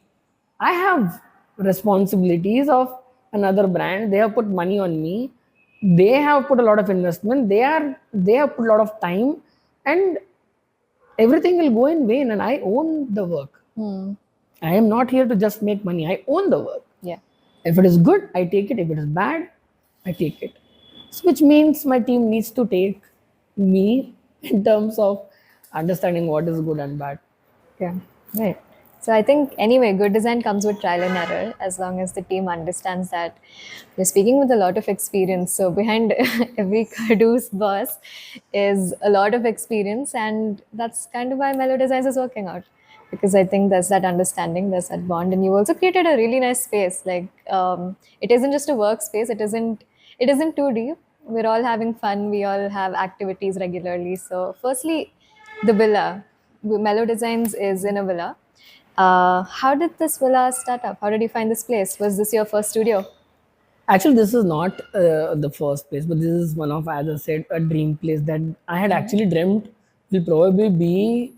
I have responsibilities of another brand. They have put money on me. They have put a lot of investment. They have put a lot of time, and everything will go in vain. And I own the work. I am not here to just make money. I own the work. Yeah. If it is good, I take it. If it is bad, I take it. So which means my team needs to take me in terms of understanding what is good and bad. Yeah, right. So I think anyway, good design comes with trial and error as long as the team understands that we're speaking with a lot of experience. So behind every Kadu's boss is a lot of experience, and that's kind of why Mellow Designs is working out. Because I think there's that understanding, there's that bond, and you also created a really nice space. Like it isn't just a workspace. It isn't too deep. We're all having fun. We all have activities regularly. So firstly, the villa. Mellow Designs is in a villa. How did this villa start up? How did you find this place? Was this your first studio? Actually, this is not the first place, but this is one of, as I said, a dream place that I had actually dreamt will probably be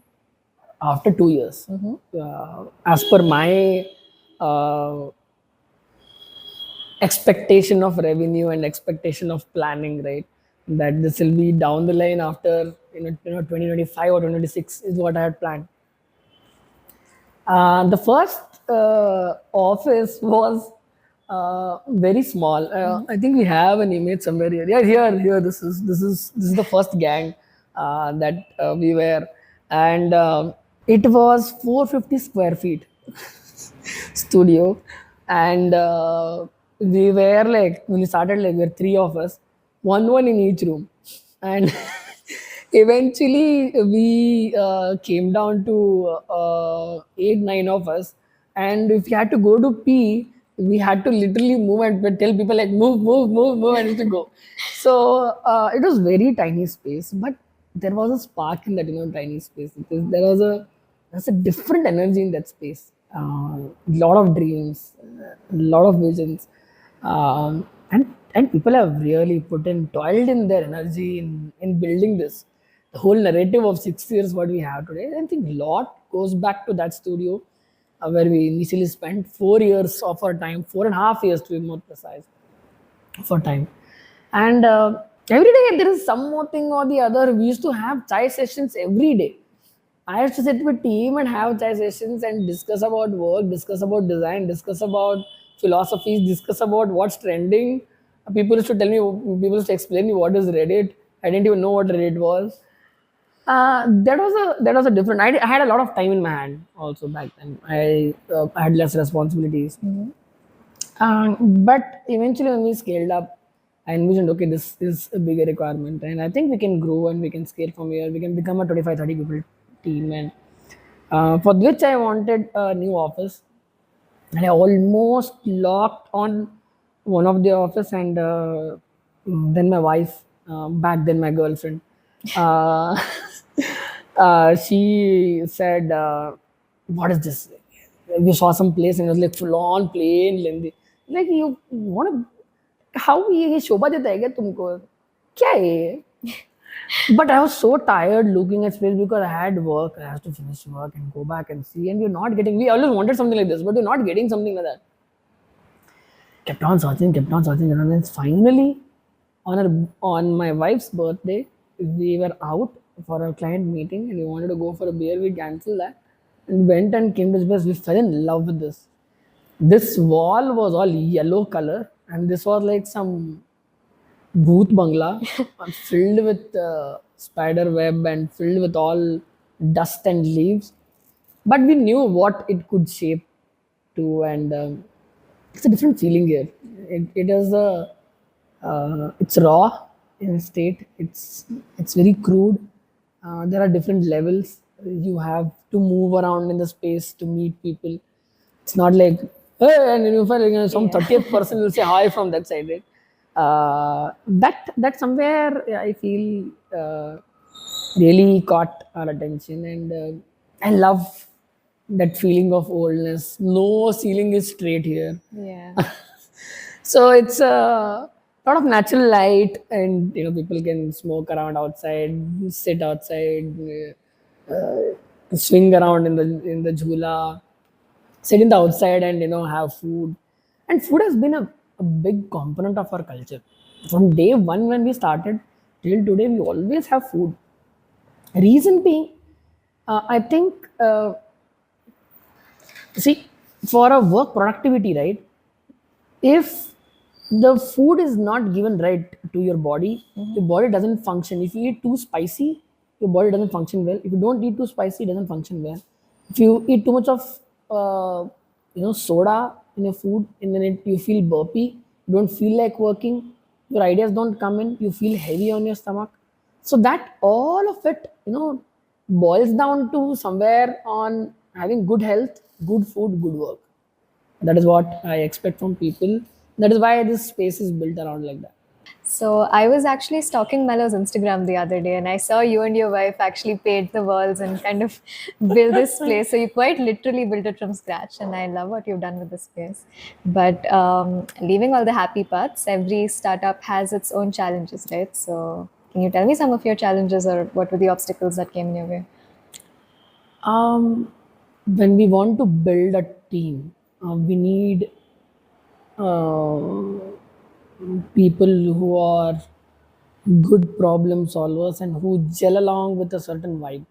after 2 years. As per my uh, expectation of revenue and expectation of planning, right? That this will be down the line after 2025 or 2026 is what I had planned. The first office was very small. I think we have an image somewhere here. Yeah, here. This is the first gang that we were, and it was 450 square feet studio, and we were like when we started, like we were three of us, one in each room, and eventually we came down to eight nine of us, and if you had to go to pee, we had to literally move and tell people like move and to go. So it was very tiny space, but there was a spark in that tiny space, because there's a different energy in that space. A lot of dreams, a lot of visions, and people have really put in toiled in their energy in building this. The whole narrative of 6 years what we have today, I think a lot goes back to that studio, where we initially spent 4 years of our time, 4.5 years to be more precise, for time. And every day there is some more thing or the other. We used to have chai sessions every day. I used to sit with team and have chai sessions and discuss about work, discuss about design, discuss about philosophies, discuss about what's trending. People used to explain me what is Reddit. I didn't even know what Reddit was. That was a different. I had a lot of time in my hand also back then. I had less responsibilities. But eventually, when we scaled up, I envisioned, okay, this is a bigger requirement, and I think we can grow and we can scale from here. We can become a 25, 30 people team, and for which I wanted a new office, and I almost locked on one of the office, and then my wife, back then my girlfriend, uh, she said, "What is this?" We saw some place and it was like full on plain lengthy. Like, you want to, how ये शोभा देता है क्या तुमको? क्या है ये? But I was so tired looking at space because I had work. I had to finish work and go back and see. And we're not getting. We always wanted something like this, but we're not getting something like that. Kept on searching, and then finally, on my wife's birthday, we were out for a client meeting, and we wanted to go for a beer. We canceled that and went and came to this place. We fell in love with this. This wall was all yellow color, and this was like some Bhoot Bangla, filled with spider web and filled with all dust and leaves. But we knew what it could shape to, and it's a different feeling here. It is it's raw in state. It's very crude. There are different levels. You have to move around in the space to meet people. It's not like, hey, and you find some Yeah. 30th person will say hi from that side, right? That somewhere, yeah, I feel really caught our attention, and I love that feeling of oldness. No ceiling is straight here. Yeah. So it's a lot of natural light, and people can smoke around outside, sit outside, swing around in the jhula, sit in the outside, and have food. And food has been a big component of our culture from day one when we started till today. We always have food. Reason being, I think, see, for a work productivity, right? If the food is not given right to your body doesn't function. If you eat too spicy, your body doesn't function well. If you don't eat too spicy, it doesn't function well. If you eat too much of soda in your food, and then you feel burpy, you don't feel like working, your ideas don't come in, you feel heavy on your stomach. So that all of it, boils down to somewhere on having good health, good food, good work. That is what I expect from people. That is why this space is built around like that. So I was actually stalking Mellow's Instagram the other day, and I saw you and your wife actually paint the walls and kind of build this place. So you quite literally built it from scratch, and I love what you've done with this space. But leaving all the happy parts, every startup has its own challenges, right? So can you tell me some of your challenges, or what were the obstacles that came in your way? Um, when we want to build a team, we need uh, people who are good problem solvers and who gel along with a certain vibe,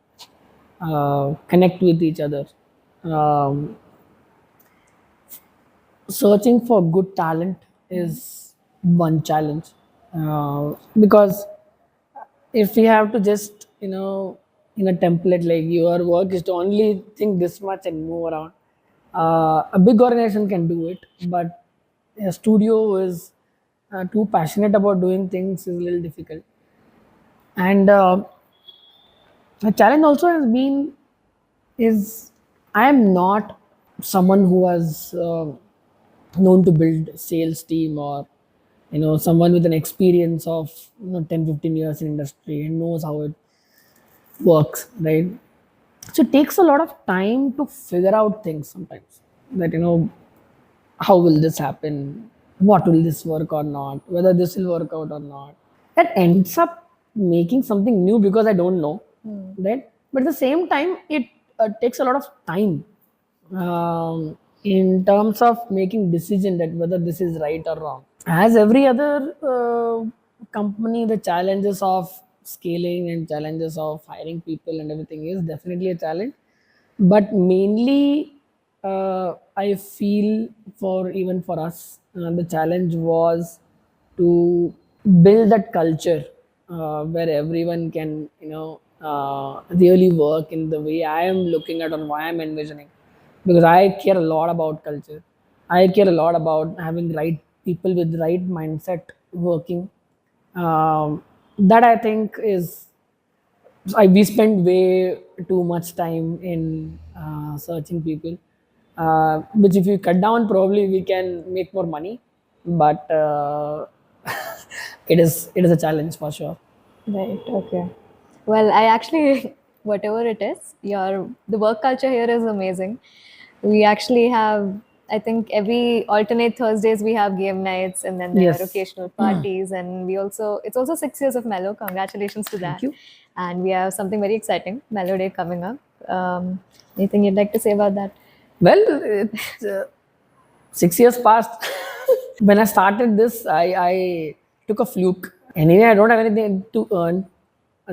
connect with each other. Um, Searching for good talent is one challenge, because if we have to just in a template like your work is to only think this much and move around, a big organization can do it, but a studio is too passionate about doing things is a little difficult. And the challenge also has been is I am not someone who has known to build sales team, or someone with an experience of 10 15 years in industry and knows how it works, right? So it takes a lot of time to figure out things sometimes, that how will this happen, what will this work or not, whether this will work out or not. That ends up making something new because I don't know, right? But at the same time, it takes a lot of time, in terms of making decision that whether this is right or wrong. As every other company, the challenges of scaling and challenges of hiring people and everything is definitely a challenge, but mainly I feel for even for us, the challenge was to build that culture where everyone can really work in the way I am looking at or why I'm envisioning, because I care a lot about culture. I care a lot about having right people with right mindset working. That I think is we spend way too much time in searching people, which if you cut down, probably we can make more money. But it is a challenge for sure. Right. Okay. Well, I actually, whatever it is, the work culture here is amazing. We actually have, I think, every alternate Thursdays we have game nights, and then there are Yes, occasional parties, and it's also 6 years of Mellow. Congratulations to thank that. you. And we have something very exciting, Mellow Day coming up. Anything you'd like to say about that? Well, it's 6 years passed. When I started this, I took a fluke. Anyway, I don't have anything to earn.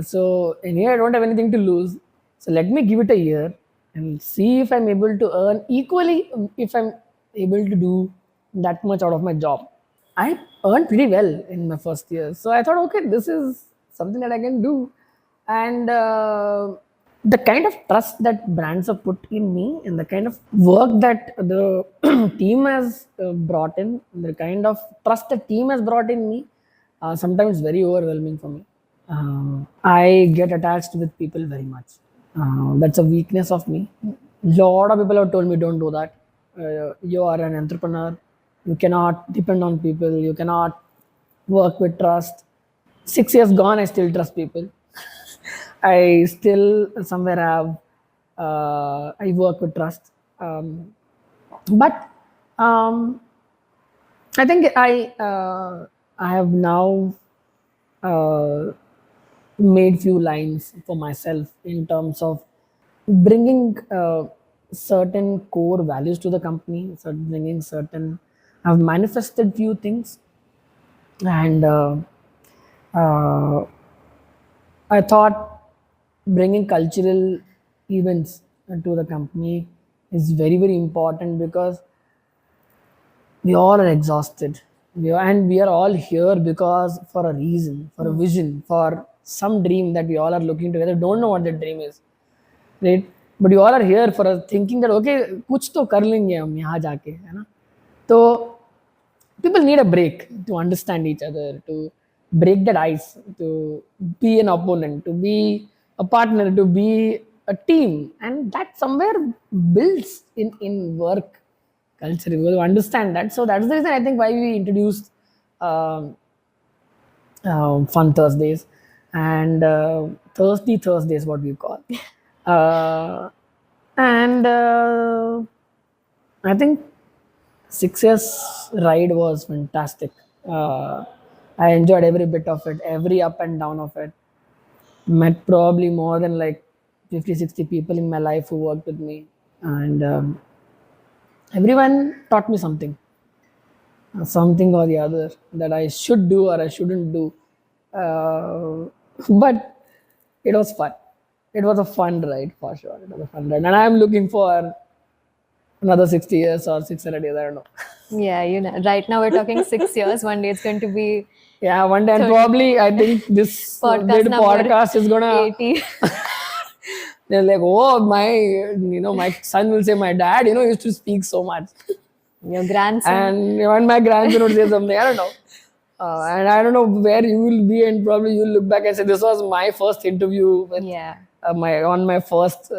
So anyway, I don't have anything to lose. So let me give it a year and see if I'm able to earn equally, if I'm able to do that much out of my job. I earned pretty well in my first year. So I thought, okay, this is something that I can do. And the kind of trust that brands have put in me and the kind of work that the team has brought in, the kind of trust the team has brought in me, sometimes very overwhelming for me. I get attached with people very much. That's a weakness of me. Lot of people have told me don't do that. You are an entrepreneur. You cannot depend on people. You cannot work with trust. 6 years gone, I still trust people. I still somewhere have I work with trust. But um, I think I have now uh, made few lines for myself in terms of bringing certain core values to the company, bringing certain. I've manifested few things, and uh, I thought bringing cultural events to the company is very very important, because we all are exhausted. And we are all here because for a reason, for a vision, for some dream that we all are looking together. Don't know what the dream is, right? But you all are here for a thinking that okay, कुछ तो कर लेंगे हम यहाँ जाके, है ना? तो people need a break to understand each other, to break that ice, to be an opponent, to be a partner, to be a team, and that somewhere builds in work culture. You will understand that. So that's the reason I think why we introduced um, fun Thursdays and thirsty Thursdays, what we call. Uh, and I think 6 years ride was fantastic. Uh, I enjoyed every bit of it, every up and down of it. Met probably more than like 50, 60 people in my life who worked with me. And everyone taught me something. something or the other that I should do or I shouldn't do. But it was fun. It was a fun ride for sure. It was a fun ride, and I'm looking for another 60 years or 600 years. I don't know. Yeah, right now we're talking 6 years. One day it's going to be Yeah, one day, and 30 probably I think this podcast bit number podcast is gonna. 80. They're like, oh my, my son will say, my dad, used to speak so much. Your grandson. And even my grandson would say something, I don't know. And I don't know where you will be, and probably you'll look back and say, this was my first interview with Yeah. my first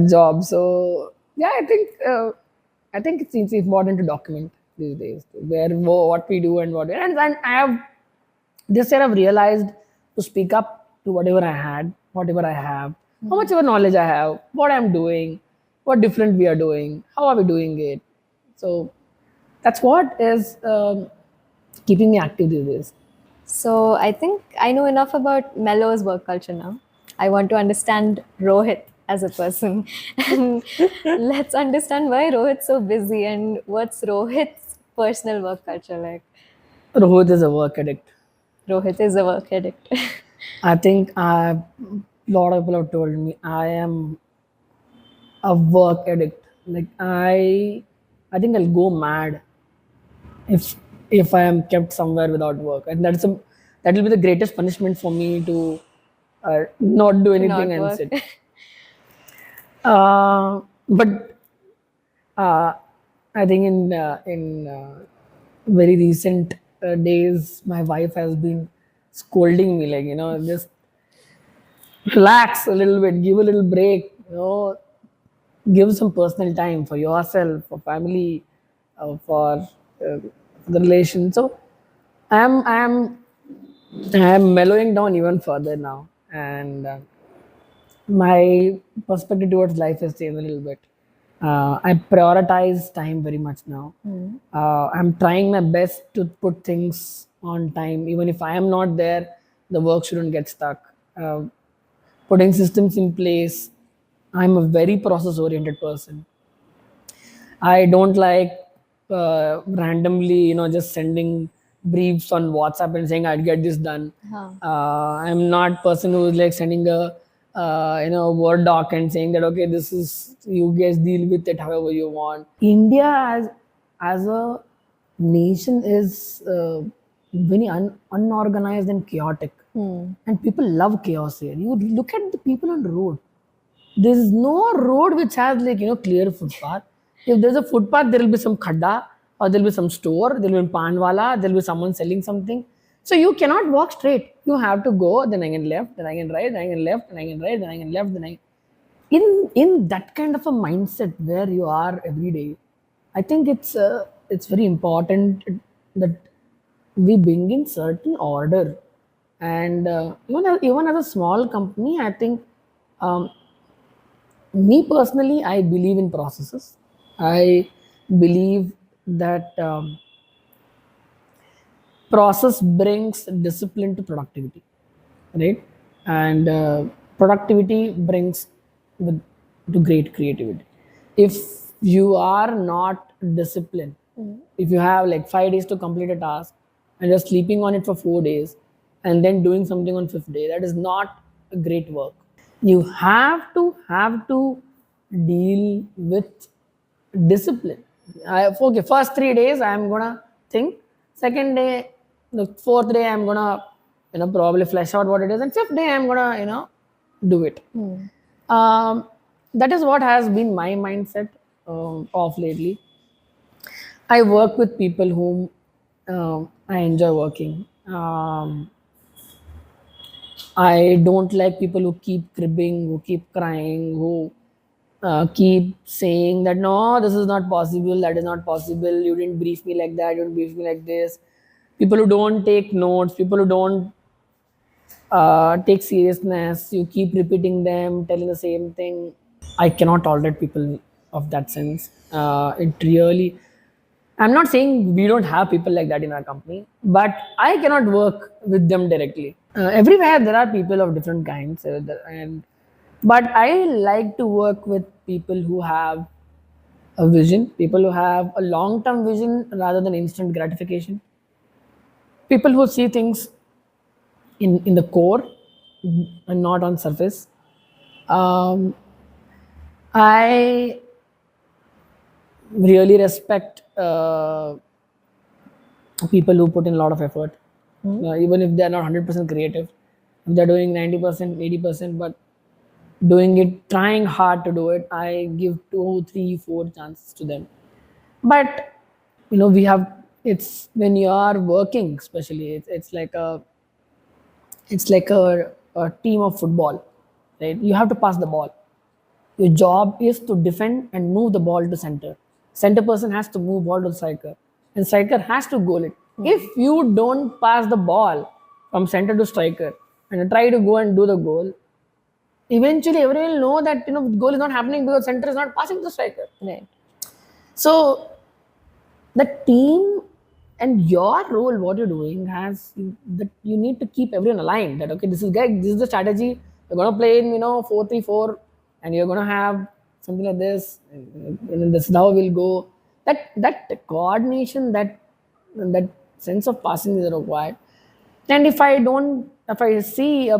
job. So yeah, I think it's important to document these days what we do and and I have this year I've realized to speak up to whatever I had, whatever I have, how much ever knowledge I have, what I'm doing, what different we are doing, how are we doing it. So that's what is keeping me active these days. So I think I know enough about Mellow's work culture now. I want to understand Rohit as a person. And let's understand why Rohit's so busy and what's Rohit's personal work culture like. Rohit is a work addict. Rohit is a work addict. I think a lot of people have told me I am a work addict. Like I think I'll go mad if I am kept somewhere without work, and that will be the greatest punishment for me to not do To anything not and work. sit. But I think in very recent days, my wife has been scolding me, like, just relax a little bit, give a little break, give some personal time for yourself, for family, uh, for the relation. So I'm I'm mellowing down even further now, and my perspective towards life has changed a little bit. I prioritize time very much now. I'm trying my best to put things on time, even if I am not there. The work shouldn't get stuck. Putting systems in place. I'm a very process oriented person. I don't like randomly, just sending briefs on WhatsApp and saying I'd get this done. Huh. I'm not person who's like sending a Word doc and saying that okay, this is you guys deal with it however you want. India as a nation is very unorganized and chaotic, and people love chaos here. You look at the people on the road, there's no road which has like clear footpath. If there's a footpath, there will be some khadda, or there'll be some store, there'll be panwala, there'll be someone selling something. So you cannot walk straight. You have to go, then I can left, then I can right, then I can left, then I can right, then I can left, then I in that kind of a mindset where you are every day. I think it's very important that we bring in certain order, and even as a small company, I think um, me personally, I believe in processes. I believe that process brings discipline to productivity, right? And productivity brings with to great creativity. If you are not disciplined, if you have like 5 days to complete a task and you're sleeping on it for 4 days and then doing something on fifth day, that is not a great work. You have to deal with discipline. Okay, first 3 days I'm gonna think. Second day, the fourth day I'm gonna probably flesh out what it is, and fifth day I'm gonna do it. Um, that is what has been my mindset of lately. I work with people whom I enjoy working. I don't like people who keep cribbing, who keep crying, who keep saying that no, this is not possible, that is not possible, you didn't brief me like that, you didn't brief me like this. People who don't take notes, people who don't take seriousness, you keep repeating them, telling the same thing. I cannot tolerate people of that sense. It really, I'm not saying we don't have people like that in our company, but I cannot work with them directly. Everywhere there are people of different kinds, and but I like to work with people who have a vision, people who have a long term vision rather than instant gratification, people who see things in the core and not on surface. Um, I really respect people who put in a lot of effort, even if they're not 100% creative. If they're doing 90%, 80%, but doing it, trying hard to do it, I give two, three, four chances to them. But we have, it's when you are working, especially, it's like a team of football, right? You have to pass the ball. Your job is to defend and move the ball to center. Center person has to move ball to striker, and striker has to goal it. If you don't pass the ball from center to striker and try to go and do the goal, eventually everyone will know that goal is not happening because center is not passing to the striker. Right. So the team and your role, what you're doing, has that you need to keep everyone aligned. That okay, this is the strategy. You're gonna play in 4-3-4, and you're gonna have something like this, and this is how we'll go. That coordination, that sense of passing is required. And if I see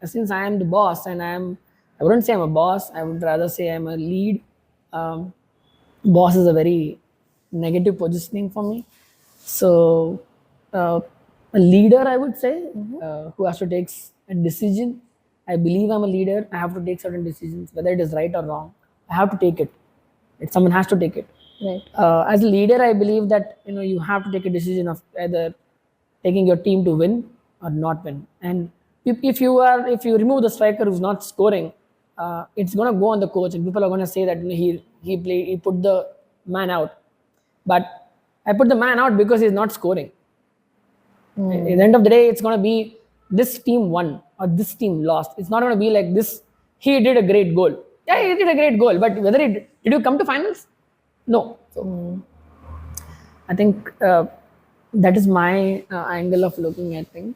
since I am the boss and I wouldn't say I'm a boss. I would rather say I'm a lead. Um, Boss is a very negative positioning for me. So, a leader, I would say, who has to take a decision. I believe I'm a leader. I have to take certain decisions, whether it is right or wrong. I have to take it. Someone has to take it. Right. As a leader, I believe that you have to take a decision of either taking your team to win or not win. And if you remove the striker who's not scoring, it's gonna go on the coach, and people are gonna say that he put the man out. But I put the man out because he's not scoring. At the end of the day, it's gonna be this team won or this team lost. It's not gonna be like this. He did a great goal. Yeah, he did a great goal, but whether did you come to finals? No. So I think that is my angle of looking at things.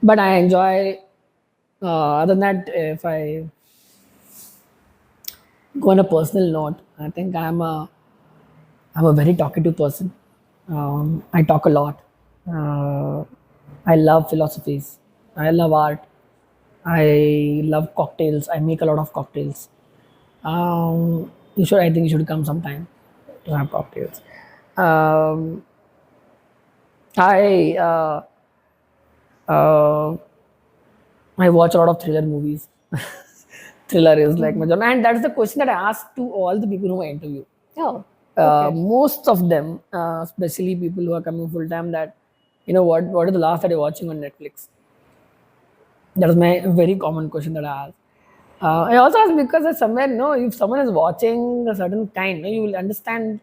But I enjoy. Other than that, if I go on a personal note, I think I'm a very talkative person. I talk a lot. Uh, I love philosophies. I love art. I love cocktails. I make a lot of cocktails. I think you should come sometime to have cocktails. Um, I uh, I watch a lot of thriller movies. Thriller is like my genre, and that's the question that I ask to all the people who I interview. Oh, okay. Most of them, especially people who are coming full time, that what is the last that you're watching on Netflix? That is my very common question that I ask. I also ask because somewhere, if someone is watching a certain kind, you will understand.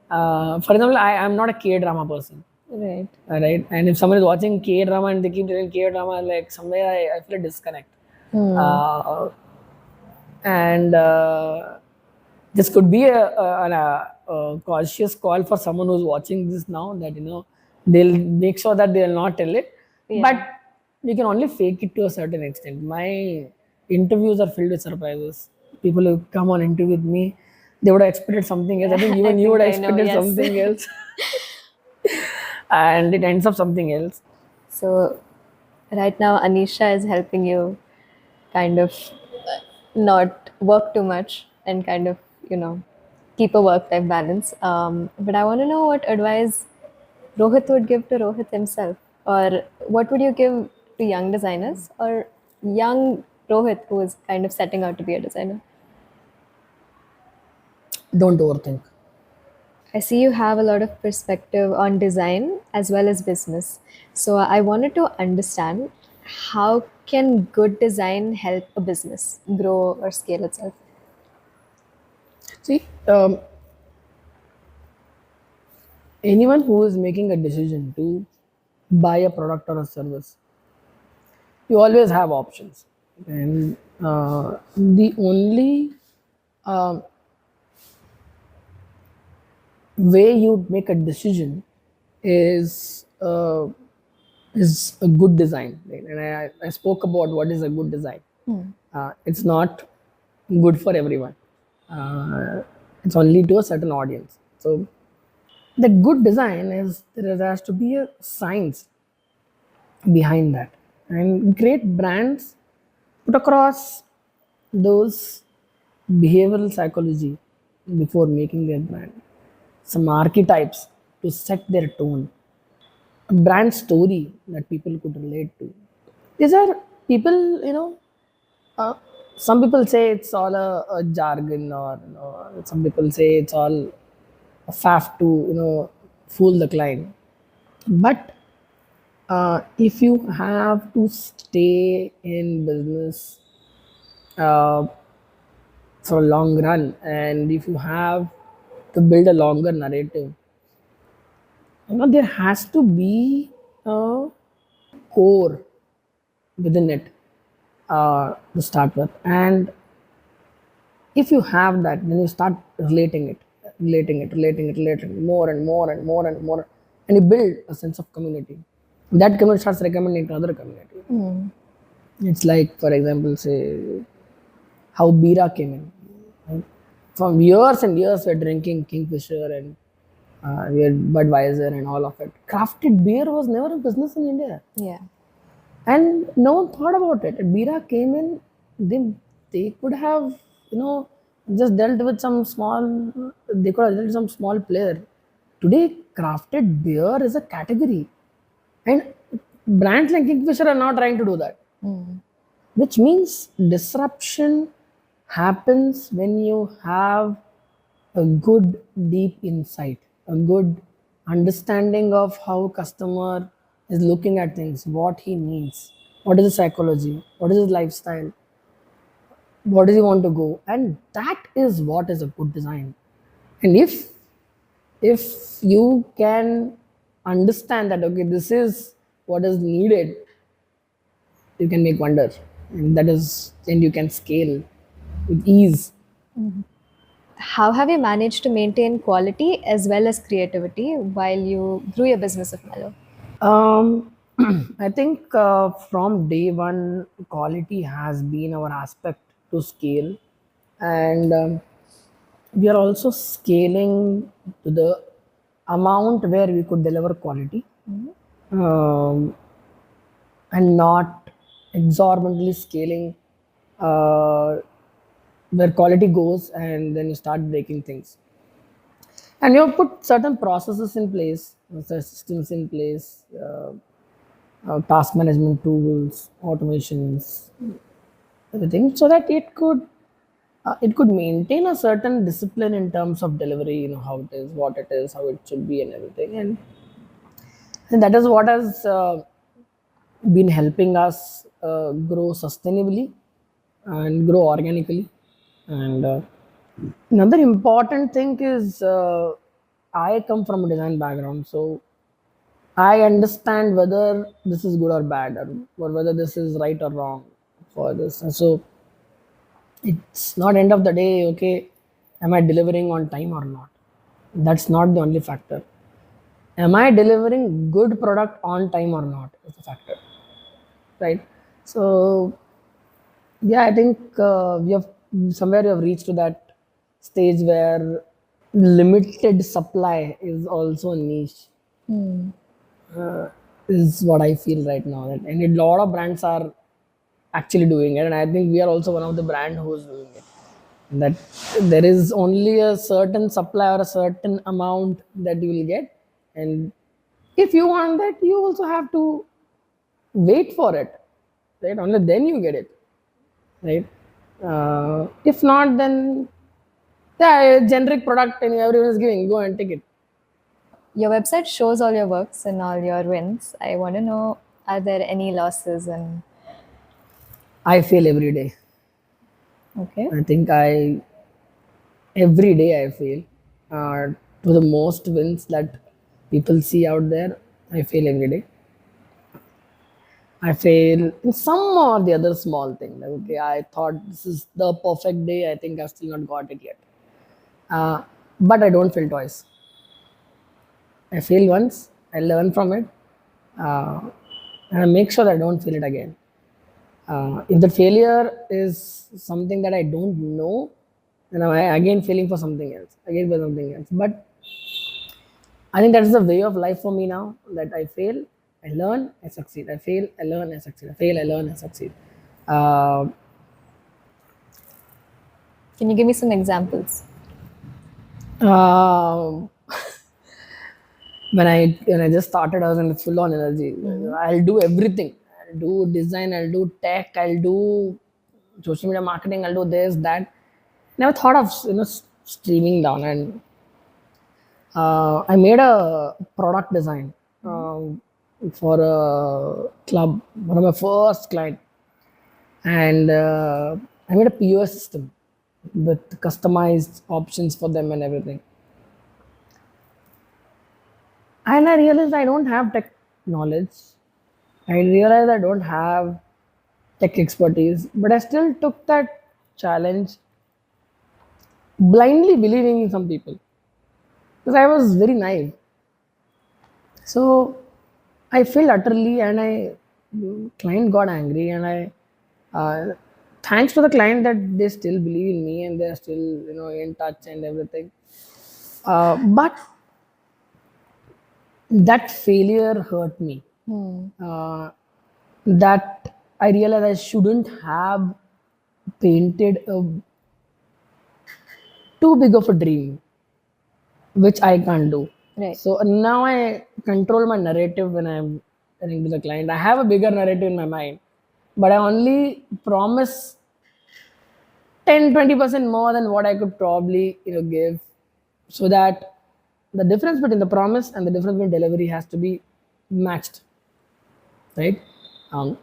For example, I'm not a K drama person, Right. right? And if someone is watching K drama and they keep doing K drama, like somewhere I feel a disconnect. Uh, and this could be a cautious call for someone who's watching this now, that they'll make sure that they'll not tell it. Yeah. But you can only fake it to a certain extent. My interviews are filled with surprises. People who come on interview with me, they would have expected something else. I think even you would have I know, expected yes. something else. And it ends up something else. So, right now, Anisha is helping you kind of not work too much and kind of, keep a work-life balance. But I want to know what advice Rohit would give to Rohit himself, or what would you give to young designers or young Rohit who is kind of setting out to be a designer? Don't overthink. I see you have a lot of perspective on design as well as business. So I wanted to understand, how can good design help a business grow or scale itself? See, anyone who is making a decision to buy a product or a service, you always have options. And the only um way you make a decision is a good design, right? And I spoke about what is a good design. It's not good for everyone. uh, It's only to a certain audience. So the good design is there has to be a science behind that, and great brands put across those behavioral psychology before making their brand, some archetypes to set their tone, a brand story that people could relate to. These are people, uh, some people say it's all a jargon, or some people say it's all a faff to fool the client. But if you have to stay in business uh, for a long run, and if you have to build a longer narrative, there has to be a core within it to start with. And if you have that, then you start relating it more and more and more and more, and you build a sense of community. That community starts recommending to other community. It's like, for example, say how Bira came in. Right? From years and years, we're drinking Kingfisher and we had Budweiser and all of it. Crafted beer was never a business in India, Yeah. and no one thought about it. Bira came in, they could have, just dealt with some small. They could have dealt with some small player. Today, crafted beer is a category, and brands like Kingfisher are not trying to do that. Which means disruption happens when you have a good deep insight, a good understanding of how customer is looking at things, what he needs, what is his psychology, what is his lifestyle, what does he want to go, and that is what is a good design. And if you can understand that, okay, this is what is needed, you can make wonder, and you can scale with ease. How have you managed to maintain quality as well as creativity while you grew your business of Mellow? um, I think from day one quality has been our aspect to scale, and we are also scaling to the amount where we could deliver quality, um, and not exorbitantly scaling uh, where quality goes and then you start breaking things. And you have put certain processes in place, systems in place, task management tools, automations, everything, so that it could maintain a certain discipline in terms of delivery. How it is, what it is, how it should be, and everything. And that is what has been helping us grow sustainably and grow organically. And another important thing is, I come from a design background, so I understand whether this is good or bad, or whether this is right or wrong for this. And so it's not end of the day, okay, am I delivering on time or not? That's not the only factor. Am I delivering good product on time or not is a factor, right? So yeah, I think we have reached to that stage where limited supply is also a niche, is what I feel right now. And a lot of brands are actually doing it, and I think we are also one of the brand who's doing it. That there is only a certain supply or a certain amount that you will get, and if you want that, you also have to wait for it, right? Only then you get it, right? If not, then yeah, a generic product and everyone is giving, go and take it. Your website shows all your works and all your wins. I want to know, are there any losses? And I fail every day. okay. I think every day I fail. To the most wins that people see out there, I fail every day. I fail in some or the other small thing. Like, okay, I thought this is the perfect day. I think I've still not got it yet. Uh, but I don't fail twice. I fail once, I learn from it, uh, and I make sure that I don't fail it again. If the failure is something that I don't know, and I'm again failing for something else, again for something else. But I think that's the way of life for me now. That I fail, I learn, I succeed. I fail, I learn, I succeed. I fail, I learn, I succeed. Uh, Can you give me some examples? um, when I just started, I was in full on energy. Mm-hmm. I'll do everything. I'll do design. I'll do tech. I'll do social media marketing. I'll do this, that. Never thought of streaming down, and I made a product design for a club, one of my first client, and I made a POS system with customized options for them and everything. And I realized I don't have tech knowledge. I realized I don't have tech expertise, but I still took that challenge, blindly believing in some people because I was very naive. So I failed utterly, and client got angry, and thanks to the client that they still believe in me and they're still in touch and everything. But that failure hurt me. Hmm. That I realized I shouldn't have painted a too big of a dream, which I can't do. Right. So now I control my narrative when I'm telling to the client. I have a bigger narrative in my mind, but I only promise 10-20% more than what I could probably give, so that the difference between the promise and the difference between delivery has to be matched, right? Um,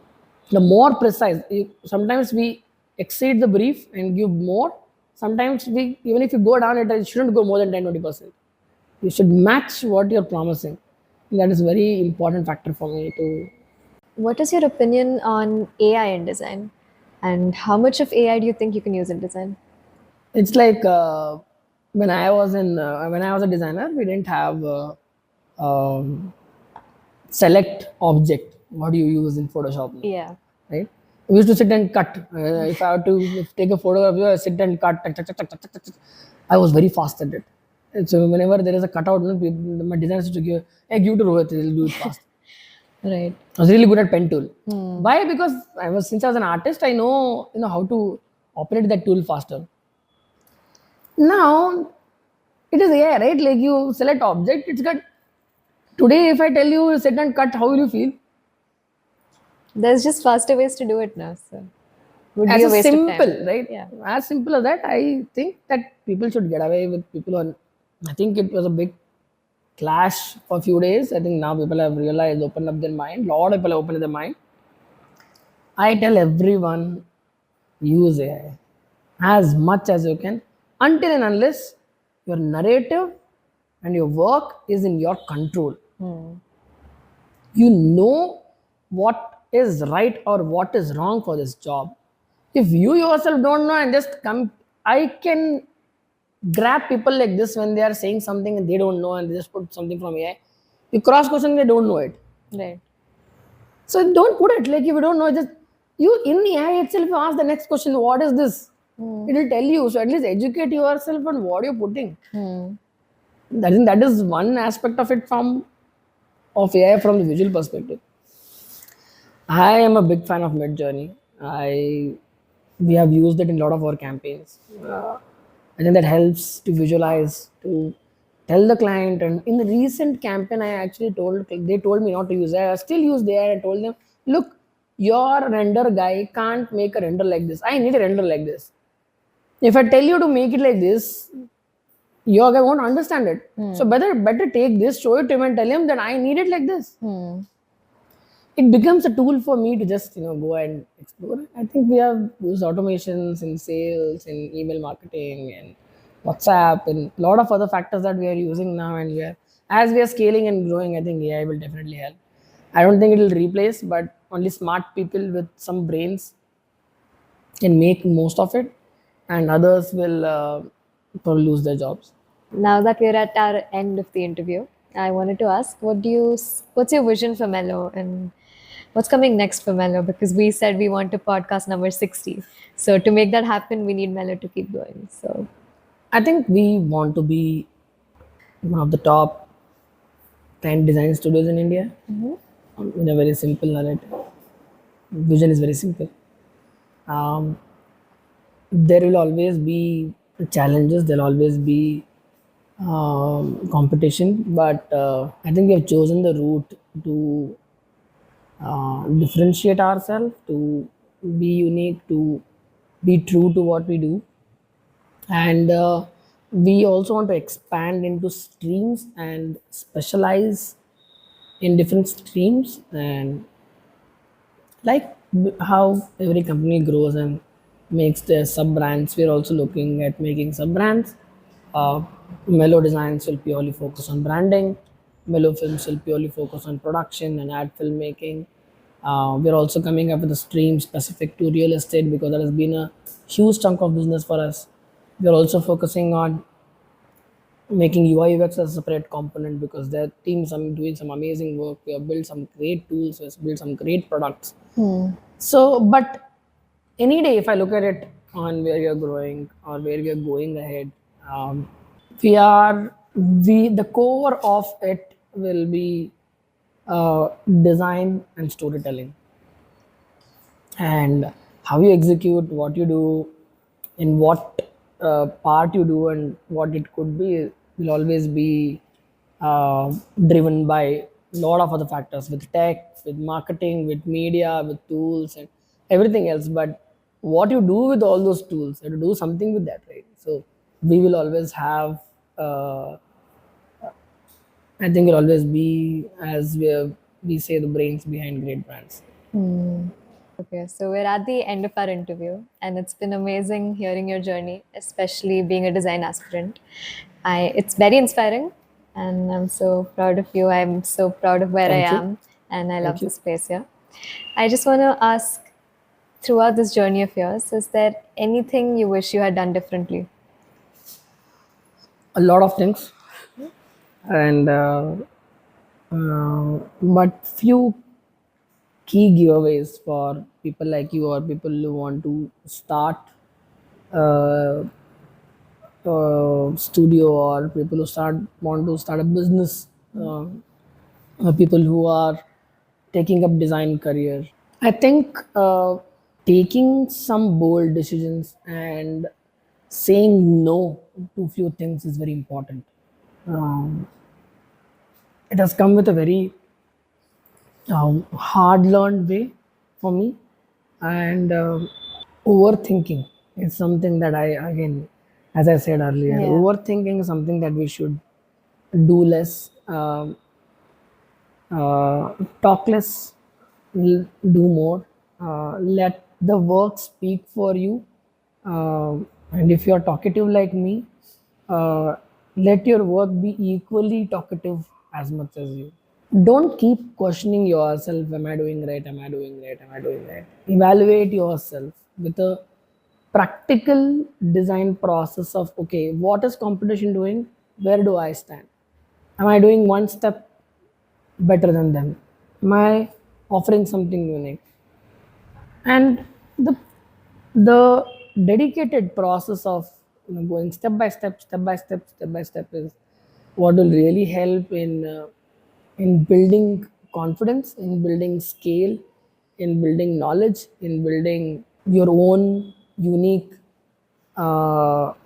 the more precise, sometimes we exceed the brief and give more. Sometimes we, even if you go down it shouldn't go more than 10-20%. You should match what you're promising. That is very important factor for me to. What is your opinion on AI in design? And how much of AI do you think you can use in design? It's like when I was a designer, we didn't have um, select object. What do you use in Photoshop now, Yeah. right? We used to sit and cut. If I have to take a photograph, I sit and cut. Tuck, tuck, tuck, tuck, tuck, tuck, tuck. I was very fast at it. And so whenever there is a cutout, my designers used to give, hey, give to Rohit, he'll do it fast. Right. I was really good at pen tool. Why? Because since I was an artist, I know how to operate that tool faster. Now it is AI, right? Like you select object, it's got. Today, if I tell you sit and cut, how will you feel? There's just faster ways to do it now, so would be As a a waste of simple, time. right? Yeah. As simple as that, I think that people should get away with people on. I think it was a big clash for a few days. I think now people have realized, opened up their mind. A lot of people have opened their mind. I tell everyone, use AI as much as you can, until and unless your narrative and your work is in your control. You know what is right or what is wrong for this job. If you yourself don't know and just come, I can grab people like this when they are saying something and they don't know and they just put something from AI. You cross question, they don't know it. Right. So don't put it like if you don't know, just you in the AI itself, you ask the next question, what is this? It will tell you. So at least educate yourself on what you're putting. That is one aspect of it from of AI from the visual perspective. I am a big fan of Mid Journey. We have used it in a lot of our campaigns. I think that helps to visualize, to tell the client. And in the recent campaign, I actually they told me not to use it. I still use there. I told them, look, your render guy can't make a render like this. I need a render like this. If I tell you to make it like this, your guy won't understand it. So better take this, show it to him, and tell him that I need it like this. It becomes a tool for me to just go and explore. I think we have used automations in sales, in email marketing, and WhatsApp, and a lot of other factors that we are using now. And as we are scaling and growing, I think AI will definitely help. I don't think it will replace, but only smart people with some brains can make most of it, and others will probably lose their jobs. Now that we're at our end of the interview, I wanted to ask, what's your vision for Mellow, and What's coming next for Mellow? Because we said we want to podcast number 60. So to make that happen, we need Mellow to keep going. So, I think we want to be one of the top 10 design studios in India, in a very simple narrative. Vision is very simple. Um, there will always be challenges, there'll always be competition, but I think we have chosen the route to differentiate ourselves, to be unique, to be true to what we do. And we also want to expand into streams and specialize in different streams. And like how every company grows and makes their sub brands, we're also looking at making sub brands. uh, Mellow designs will purely focus on branding. Mellow films will purely focus on production and ad filmmaking. We're also coming up with a stream specific to real estate because that has been a huge chunk of business for us. We're also focusing on making UI UX as a separate component because their teams are doing some amazing work. We have built some great tools, we have built some great products. So, but any day, if I look at it on where you're growing or where we are going ahead, we are we the core of it will be design and storytelling, and how you execute what you do, in what part you do, and what it could be will always be driven by a lot of other factors, with tech, with marketing, with media, with tools and everything else. But what you do with all those tools, you have to do something with that, right? So we will always have I think it'll always be, as we say, the brains behind great brands. okay, so we're at the end of our interview, and it's been amazing hearing your journey, especially being a design aspirant. It's very inspiring, and I'm so proud of you. I'm so proud of where I Thank you. am, and I Thank love the you. space here. I just want to ask, throughout this journey of yours, is there anything you wish you had done differently? A lot of things, and but few key giveaways for people like you or people who want to start uh, studio, or people who start want to start a business, people who are taking up design career. I think taking some bold decisions and saying no to few things is very important. um, it has come with a very hard learned way for me. And overthinking is something that I, again, as I said earlier, Yeah. overthinking is something that we should do less. Talk less, do more. Let the work speak for you. And if you're talkative like me, uh, let your work be equally talkative as much as you. Don't keep questioning yourself. Am I doing right? Am I doing right? Am I doing right? Evaluate yourself with a practical design process of, okay, what is competition doing? Where do I stand? Am I doing one step better than them? Am I offering something unique? And the dedicated process of, going step by step is what will really help in building confidence, in building scale, in building knowledge, in building your own unique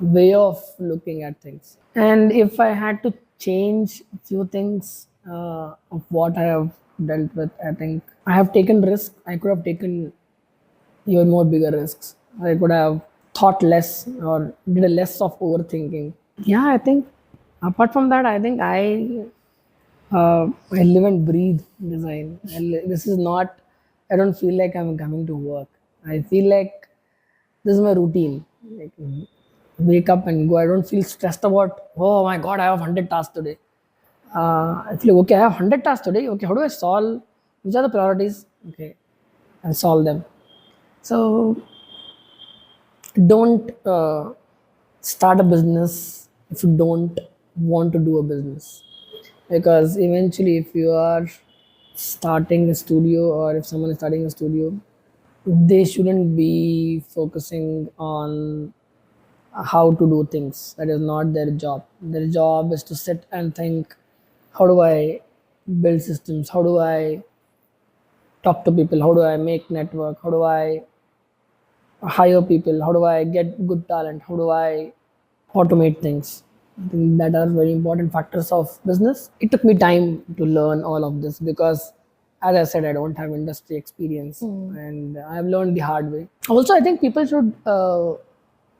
way of looking at things. And if I had to change a few things of what I have dealt with, I think I have taken risk. I could have taken even more bigger risks. I could have thought less or did a less of overthinking. Yeah, I think apart from that, I think I live and breathe design. This is not. I don't feel like I'm coming to work. I feel like this is my routine. Like, wake up and go. I don't feel stressed about. Oh my God, I have 100 tasks today. I feel okay. I have 100 tasks today. Okay, how do I solve? Which are the priorities? Okay, and solve them. So don't start a business if you don't want to do a business, because eventually if you are starting a studio, or if someone is starting a studio, they shouldn't be focusing on how to do things. That is not their job. Their job is to sit and think, how do I build systems? How do I talk to people? How do I make network? How do I hire people? How do I get good talent? How do I automate things? I think that are very important factors of business. It took me time to learn all of this because, as I said, I don't have industry experience and I've learned the hard way. Also, I think people should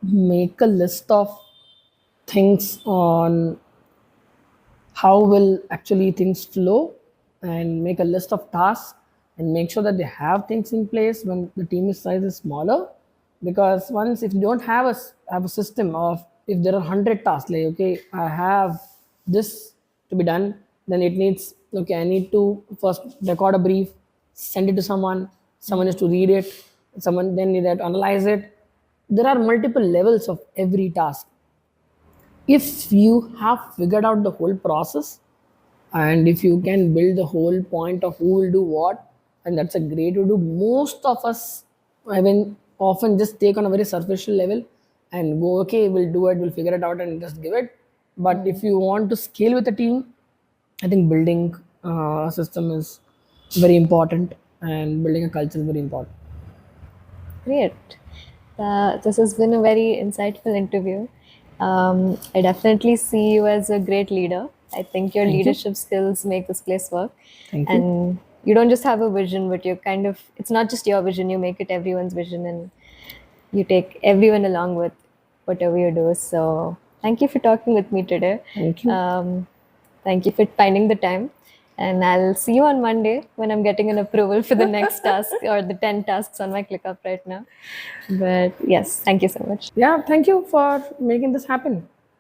make a list of things on how will actually things flow, and make a list of tasks and make sure that they have things in place when the team size is smaller. Because once, if you don't have have a system of, if there are 100 tasks, like, okay, I have this to be done, then it needs, okay, I need to first record a brief, send it to someone has to read it, someone then need to analyze it. There are multiple levels of every task. If you have figured out the whole process, and if you can build the whole point of who will do what, and that's a great way to do. Most of us, I mean, often just take on a very superficial level and go, okay, we'll do it, we'll figure it out and just give it. But if you want to scale with a team, I think building a system is very important, and building a culture is very important. Great. This has been a very insightful interview. I definitely see you as a great leader. I think your Thank you. leadership skills make this place work. Thank you. And you don't just have a vision, but you're kind of, it's not just your vision, you make it everyone's vision and you take everyone along with whatever you do. So thank you for talking with me today. Thank you. Thank you for finding the time. And I'll see you on Monday when I'm getting an approval for the next task or the 10 tasks on my ClickUp right now. But yes, thank you so much. Yeah, thank you for making this happen.